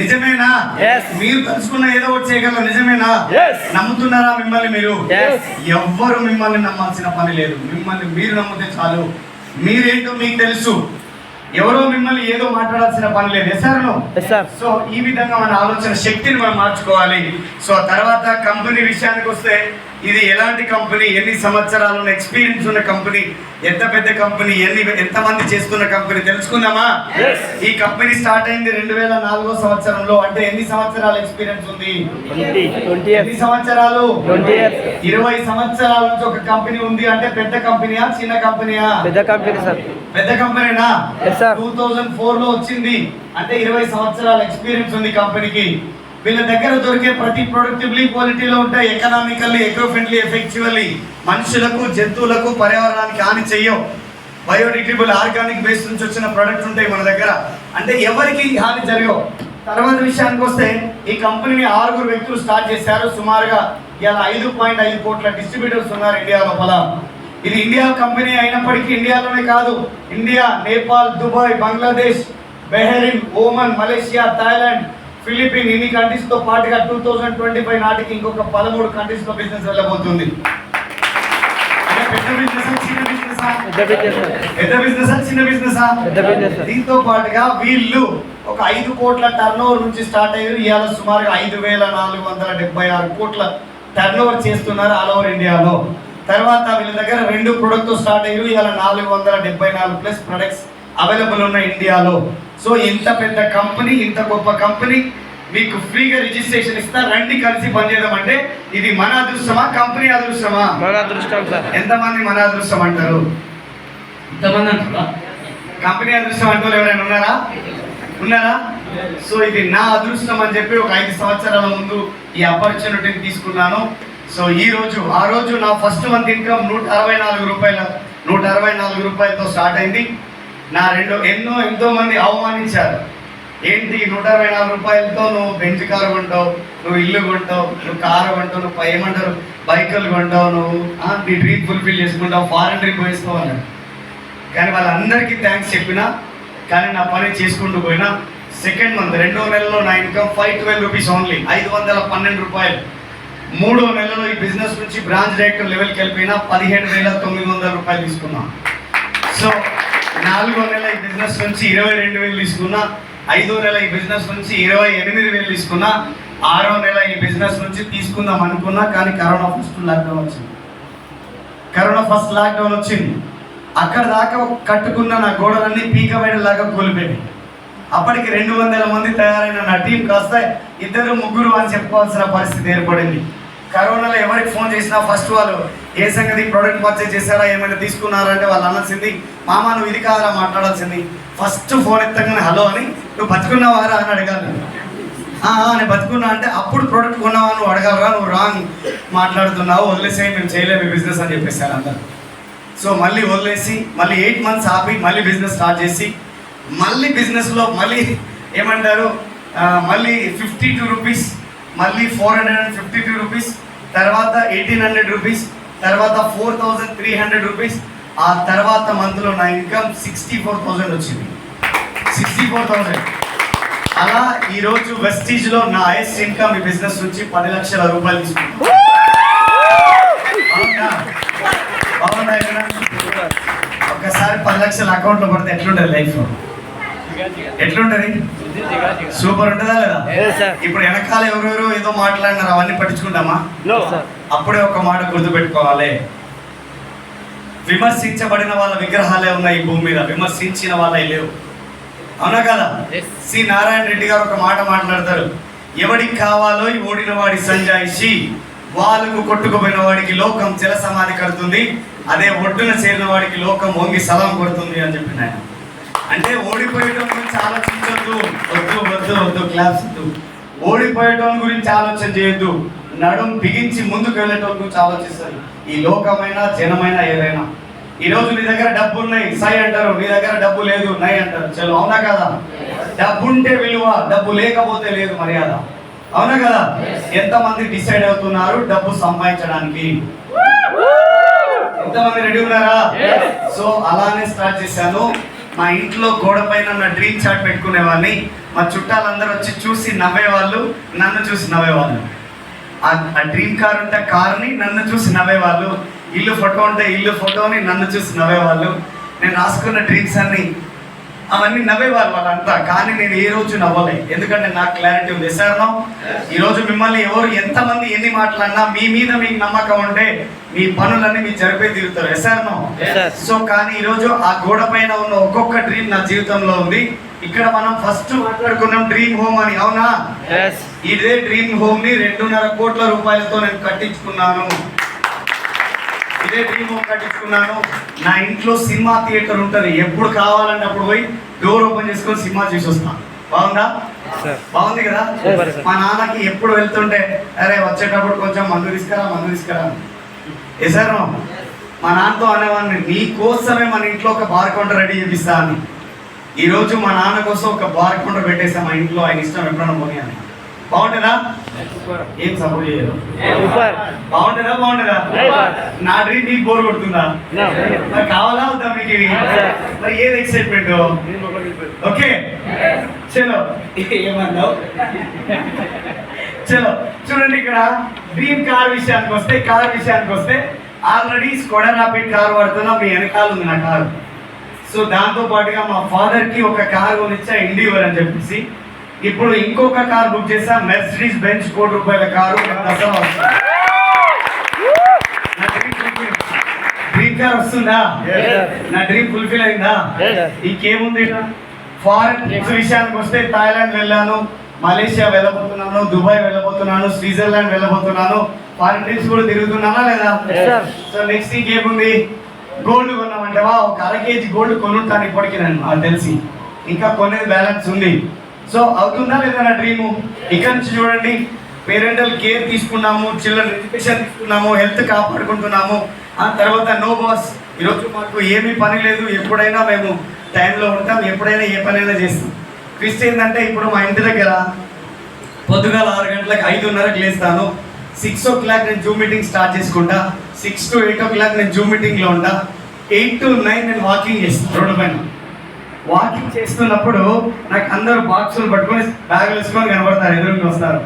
నిజమేనా? మీరు తలుచుకున్న ఏదో ఒకటి చేయగలరు, నిజమేనా? నమ్ముతున్నారా మిమ్మల్ని మీరు? ఎవ్వరు మిమ్మల్ని నమ్మాల్సిన పని లేదు. మిమ్మల్ని మీరు నమ్మితే చాలు. మీరేంటో మీకు తెలుసు. ఎవరో మిమ్మల్ని ఏదో మాట్లాడాల్సిన పని లేదు. సో ఈ విధంగా మన ఆలోచన శక్తిని మనం మార్చుకోవాలి. సో తర్వాత కంపెనీ విషయానికి వస్తే, ఇది ఎలాంటి కంపెనీ, ఎన్ని సంవత్సరాలు ఎక్స్పీరియన్స్ ఉన్న కంపెనీ, ఎంత పెద్ద కంపెనీ, ఎంతమంది చేస్తున్న కంపెనీ తెలుసుకుందామా? ఈ కంపెనీ స్టార్ట్ అయింది 2004వ సంవత్సరంలో. అంటే ఎన్ని సంవత్సరాల ఎక్స్పీరియన్స్ ఉంది? 20 ఎన్ని సంవత్సరాలు? 20 సంవత్సరాల నుంచి ఒక కంపెనీ ఉంది. అంటే పెద్ద కంపెనీయా, చిన్న కంపెనీయా? పెద్ద కంపెనీ సార్. పెద్ద కంపెనీనా? 2004లో వచ్చింది. అంటే 20 సంవత్సరాల ఎక్స్పీరియన్స్ ఉంది కంపెనీకి. వీళ్ళ దగ్గర దొరికే ప్రతి ప్రొడక్టివ్లీ క్వాలిటీలో ఉంటాయి. ఎకనామికల్లీ, ఎకో ఫ్రెండ్లీ, ఎఫెక్టివ్లీ, మనుషులకు, జంతువులకు, పర్యావరణానికి హాని చెయ్యవు. బయోడిగ్రేడబుల్, ఆర్గానిక్ బేస్ నుంచి వచ్చిన ప్రొడక్ట్స్ ఉంటాయి మన దగ్గర. అంటే ఎవరికి హాని జరగవు. తర్వాత విషయానికి వస్తే, ఈ కంపెనీని 6 వ్యక్తులు స్టార్ట్ చేశారు. సుమారుగా ఇలా 5.5 కోట్ల డిస్ట్రిబ్యూటర్స్ ఉన్నారు ఇండియా లోపల. ఇది ఇండియా కంపెనీ అయినప్పటికీ ఇండియాలోనే కాదు, India, Nepal, Dubai, Bangladesh, Bahrain, Oman, Malaysia, Thailand, Philippine, ఇన్ని కంట్రీస్ తో పాటుగా 2025 నాటికి ఇంకొక 13 కంట్రీస్ లో బిజినెస్ వెళ్ళబోతుంది. పెద్ద బిజినెస్, చిన్న బిజినెస్? పెద్ద బిజినెస్, చిన్న బిజినెస్? దీంతో పాటుగా వీళ్ళు ఒక 5 కోట్ల టర్నోవర్ నుంచి స్టార్ట్ అయ్యారు. ఇవాళ సుమారుగా 5,476 కోట్ల టర్నోవర్ చేస్తున్నారు ఆల్ ఓవర్ ఇండియాలో. తర్వాత వీళ్ళ దగ్గర 2 ప్రొడక్ట్ స్టార్ట్ అయ్యారు. ఇవాళ 474 ప్లస్ ప్రొడక్ట్స్ అవైలబుల్ ఉన్న ఇండియాలో. సో ఇంత పెద్ద కంపెనీ, ఇంత గొప్ప కంపెనీ, మీకు ఫ్రీగా రిజిస్ట్రేషన్ ఇస్తా, రండి కలిసి పనిచేద్దాం. అంటే ఇది మన అదృష్టమా, కంపెనీ అదృష్టమా? మన అదృష్టం సార్. ఎంతమంది మన అదృష్టం అంటారు? ఇంతమంది అంటారా? కంపెనీ అదృష్టం అంటూ ఎవరైనా ఉన్నారా? సో ఇది నా అదృష్టం అని చెప్పి ఒక 5 సంవత్సరాల ముందు ఈ ఆపర్చునిటీని తీసుకున్నాను. సో ఆ రోజు నా ఫస్ట్ మంత్ ఇన్కమ్ 164 రూపాయలతో స్టార్ట్ అయింది. నా ఎంతో మంది అవమానించారు. ఏంటి 124 రూపాయలతో నువ్వు బెంచ్ కారు కొంటావు, నువ్వు ఇల్లు కొంటావు, నువ్వు కారు కొంటావు, నువ్వు ఏమంటారు బైకులు కొంటావు, నువ్వు నీ డ్రీమ్ ఫుల్ఫిల్ చేసుకుంటావు, ఫారెన్ ట్రిప్ వేసుకోవాలి. కానీ వాళ్ళందరికీ థ్యాంక్స్ చెప్పినా, కానీ నా పని చేసుకుంటూ పోయినా సెకండ్ మంత్ 2వ నెలలో నా ఇన్కమ్ 512 రూపీస్ ఓన్లీ, 512 రూపాయలు. 3వ నెలలో ఈ బిజినెస్ నుంచి బ్రాంచ్ డైరెక్టర్ లెవెల్కి వెళ్ళిపోయినా 17,900 రూపాయలు తీసుకున్నా. సో 4వ నెల ఈ బిజినెస్ నుంచి 22,000 తీసుకున్నా, 5వ నెల ఈ బిజినెస్ నుంచి 28,000 తీసుకున్నా, 6వ నెల ఈ బిజినెస్ నుంచి తీసుకుందాం అనుకున్నా. కానీ కరోనా ఫస్ట్ లాక్డౌన్ వచ్చింది. అక్కడ దాకా కట్టుకున్న నా గోడలన్నీ పీక వేయడంలాగా కూలిపోయింది. అప్పటికి 200 మంది తయారైన నా టీం కాస్త 2-3 అని చెప్పుకోవాల్సిన పరిస్థితి ఏర్పడింది. కరోనాలో ఎవరికి ఫోన్ చేసినా ఫస్ట్ వాళ్ళు ఏ సంగతి ప్రోడక్ట్ పర్చేజ్ చేశారా, ఏమైనా తీసుకున్నారా అంటే వాళ్ళు అనాల్సింది, మామ నువ్వు ఇది కాదా మాట్లాడాల్సింది. ఫస్ట్ ఫోన్ ఎత్తగానే హలో అని, నువ్వు బతుకున్నావారా అని అడగాలి. నేను బతుకున్నా అంటే అప్పుడు ప్రోడక్ట్ కొన్నావా నువ్వు అడగాలరా, నువ్వు రాంగ్ మాట్లాడుతున్నావు, వదిలేసేయి, మేము చేయలేము ఈ బిజినెస్ అని చెప్పేసారు అందరు. సో మళ్ళీ వదిలేసి మళ్ళీ 8 మంత్స్ ఆపి మళ్ళీ బిజినెస్ స్టార్ట్ చేసి మళ్ళీ బిజినెస్లో మళ్ళీ ఏమంటారు మళ్ళీ 52 రూపీస్, మళ్ళీ 452 రూపీస్, తర్వాత 1,800 రూపీస్, తర్వాత 4,300 రూపీస్. ఆ తర్వాత మంత్లో నా ఇన్కమ్ 64,000 వచ్చింది. 64,000. అలా ఈరోజు వెస్టీజ్లో నా హైయెస్ట్ ఇన్కమ్ ఈ బిజినెస్ నుంచి 10 లక్షల రూపాయలు తీసుకున్నాను. బాగుందా? ఒక్కసారి 10 లక్షల అకౌంట్లో పడితే ఎట్లుంటుంది లైఫ్? ఎట్లుంటది? సూపర్ ఉంటుందా లేదా? ఇప్పుడు వెనకాల ఎవరెవరు ఏదో మాట్లాడినారు, అవన్నీ పట్టించుకుంటామా? అప్పుడే ఒక మాట గుర్తుపెట్టుకోవాలి, విమర్శించబడిన వాళ్ళ విగ్రహాలే ఉన్నాయి ఈ భూమి మీద, విమర్శించిన వాళ్ళే లేవు. అవునా కదా? సి నారాయణ రెడ్డి గారు ఒక మాట మాట్లాడతారు, ఎవడికి కావాలో ఓడిన వాడి సంజాయిషి, వాళ్ళకు కొట్టుకుపోయిన వాడికి లోకం జల సమాధి కడుతుంది, అదే ఒడ్డున చేరిన వాడికి లోకం వంగి సలాం కొడుతుంది అని చెప్పిన ఆయన. అంటే ఓడిపోయటం గురించి ఆలోచించొద్దు, వద్దు క్లాప్స్ వద్దు. ఓడిపోయటం గురించి ఆలోచన చేయొద్దు, నడుం బిగించి ముందుకు వెళ్ళటం గురించి ఆలోచిస్తారు. ఈ లోకమైనా జనమైనా ఏదైనా. ఈరోజు నీ దగ్గర డబ్బు ఉన్నాయి సై అంటారు, నీ దగ్గర డబ్బు లేదు నై అంటారు. చలో, అవునా కదా? డబ్బు ఉంటే విలువ, డబ్బు లేకపోతే లేదు మర్యాద. అవునా కదా? ఎంతమంది డిసైడ్ అవుతున్నారు డబ్బు సంపాదించడానికి? ఎంతమంది రెడీ ఉన్నారా? సో అలానే స్టార్ట్ చేశాను. మా ఇంట్లో గోడ పైన నా డ్రీమ్ చార్ట్ పెట్టుకునేవాడిని. మా చుట్టాలందరూ వచ్చి చూసి నవ్వేవాళ్ళు, నన్ను చూసి నవ్వేవాళ్ళు. ఆ డ్రీమ్ కార్ ఉంటే కార్ని నన్ను చూసి నవ్వేవాళ్ళు, ఇల్లు ఫోటో ఉంటే ఇల్లు ఫోటోని నన్ను చూసి నవ్వేవాళ్ళు. నేను రాసుకున్న డ్రీమ్స్ అన్ని అవన్నీ నవ్వేవాళ్ళు వాళ్ళంతా. కానీ నేను ఏ రోజు నవ్వలే, ఎందుకంటే నాకు క్లారిటీ ఉంది. ఎస్ఆర్నో? ఈరోజు మిమ్మల్ని ఎవరు ఎంతమంది ఎన్ని మాట్లాడినా మీ మీద మీకు నమ్మకం ఉంటే మీ పనులన్నీ మీరు జరిపే తీరుతారు. ఎస్ఆర్నో? సో కానీ ఈరోజు ఆ గోడ పైన ఉన్న ఒక్కొక్క డ్రీమ్ నా జీవితంలో ఉంది. ఇక్కడ మనం ఫస్ట్ మాట్లాడుకున్నాం డ్రీమ్ హోమ్ అని, అవునా? ఇదే డ్రీమ్ హోమ్ ని 2.5 కోట్ల రూపాయలతో నేను కట్టించుకున్నాను. ఇదే డ్రీమ్ హోమ్ కట్టించుకున్నాను. నా ఇంట్లో సినిమా థియేటర్ ఉంటుంది, ఎప్పుడు కావాలంటే అప్పుడు పోయి డోర్ ఓపెన్ చేసుకొని సినిమా చూసి వస్తాను. బాగుందా? బాగుంది కదా? మా నాన్నకి ఎప్పుడు వెళ్తుంటే అరే వచ్చేటప్పుడు కొంచెం మందు తీసుకురా. సార్ మా నాన్నతో అనేవాడిని, నీ కోసమే మన ఇంట్లో ఒక బార్ కౌంటర్ రెడీ చేపిస్తా అని. ఈరోజు మా నాన్న కోసం ఒక బార్ కౌంటర్ పెట్టేసా మా ఇంట్లో, ఆయన ఇష్టం ఎప్పుడన్నా పోనీ అని. బాగుంటుందా? ఏం సపోర్ట్ చేయరు? బాగుంటుందా? నా డ్రీమ్ నీకు బోర్ కొడుతుందా? మరి కావాలా వద్దా మీకు ఇవి? మరి ఏది ఎక్సైట్మెంట్? ఓకే చలో, ఏమన్నావు? చలో చూడండి, ఇక్కడ డ్రీమ్ కార్ విషయానికి వస్తే ఆల్రెడీ స్కోడా రాపిడ్ కార్ వాడుతున్నా, మీ వెనకాల ఉంది నా కారు. సో దాంతో పాటుగా మా ఫాదర్కి ఒక కార్ కొనిచ్చా, ఎండీవర్ అని చెప్పేసి. ఇప్పుడు ఇంకొక కార్ బుక్ చేసా, Mercedes Benz ₹1,00,00,000 car. Dream car వస్తుందా? నా డ్రీమ్ ఫుల్ఫిల్ అయిందా? ఇంకేముంది? ఫారెన్ విషయానికి వస్తే థాయిలాండ్ వెళ్ళాను, మలేషియా వెళ్ళబోతున్నాను, దుబాయ్ వెళ్ళబోతున్నాను, స్విట్జర్లాండ్ వెళ్ళబోతున్నాను. ఫారెన్ ట్రిప్స్ కూడా తిరుగుతున్నానా లేదా? సో నెక్స్ట్ ఇంకేముంది? గోల్డ్ కొన్నామంటే ఒక 1/2 కేజీ గోల్డ్ కొనుంటాను ఇప్పటికీ నేను, అది తెలిసి ఇంకా కొనేది బ్యాలెన్స్ ఉంది. సో అవుతుందా లేదా నా డ్రీము? ఇక్కడ నుంచి చూడండి, పేరెంటల్ కేర్ తీసుకున్నాము, చిల్డ్రన్ ఎడ్యుకేషన్ తీసుకున్నాము, హెల్త్ కాపాడుకుంటున్నాము. ఆ తర్వాత నో బాస్, ఈరోజు మాకు ఏమీ పని లేదు, ఎప్పుడైనా మేము టైంలో ఉంటాం, ఎప్పుడైనా ఏ పనైనా చేస్తాం. ట్విస్ట్ ఏంటంటే ఇప్పుడు మా ఇంటి దగ్గర పొద్దుగాల 6 గంటలకు 5:30కి లేస్తాను. 6 o'clock నేను జూమ్ మీటింగ్ స్టార్ట్ చేసుకుంటా. 6 to 8 o'clock నేను జూమ్ మీటింగ్లో ఉంటా. 8 to 9 నేను వాకింగ్ చేస్తాను రోడ్డు పైన. వాకింగ్ చేస్తున్నప్పుడు నాకు అందరూ బాక్సులు పట్టుకొని బ్యాగులు వేసుకొని కనబడతారు, ఎదురుగా వస్తారు.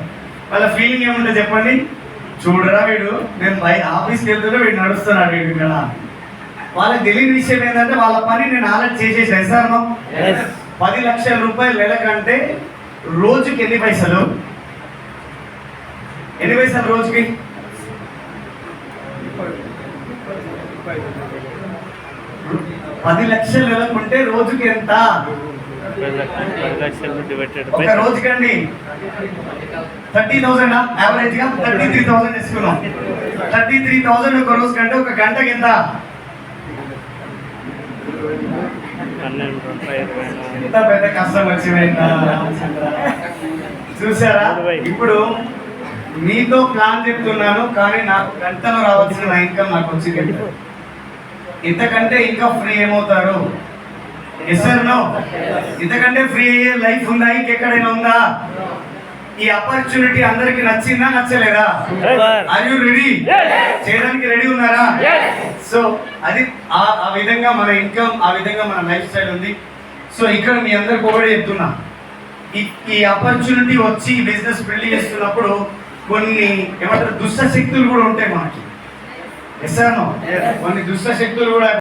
వాళ్ళ ఫీలింగ్ ఏముంటుంది చెప్పండి? చూడరా వీడు, నేను ఆఫీస్కి వెళ్తుంటే వీడు నడుస్తున్నాడు వీడు కదా. వాళ్ళకి తెలియని విషయం ఏంటంటే వాళ్ళ పని నేను ఆల్రెడీ చేసేసాను సార్. 10 లక్షల రూపాయలు నెలకంటే రోజుకి ఎన్ని పైసలు రోజుకి? 10 లక్షలు నెలకుంటే రోజుకి ఎంత? ఒక రోజుకండి 30,000 యావరేజ్ గా 33,000 వేసుకున్నాం. 33,000 ఒక రోజు కంటే ఒక గంటకి ఎంత? ఎంత పెద్ద కష్టం వచ్చిందా చూసారా? ఇప్పుడు మీతో ప్లాన్ చెప్తున్నాను, కానీ నాకు గంటలో రావాల్సిన నా ఇన్కమ్ నాకు వచ్చింది. ఇంతకంటే ఇంకా ఫ్రీ ఏమవుతారు? Yes sir no? ఇంతకంటే ఫ్రీ అయ్యే లైఫ్ ఉందా ఇంకెక్కడైనా ఉందా? ఈ ఆపర్చునిటీ అందరికి నచ్చిందా నచ్చలేదా? Are you ready? చేయడానికి రెడీ ఉన్నారా? సో అది ఆ విధంగా మన ఇన్కమ్, ఆ విధంగా మన లైఫ్ స్టైల్ ఉంది. సో ఇక్కడ మీ అందరికి ఒకటే చెప్తున్నా, ఈ ఆపర్చునిటీ వచ్చి బిజినెస్ బిల్డ్ చేస్తున్నప్పుడు కొన్ని ఏమంటారు దుష్ట శక్తులు కూడా ఉంటాయి మనకి. Yes sir no? కొన్ని దుష్ట శక్తులు కూడా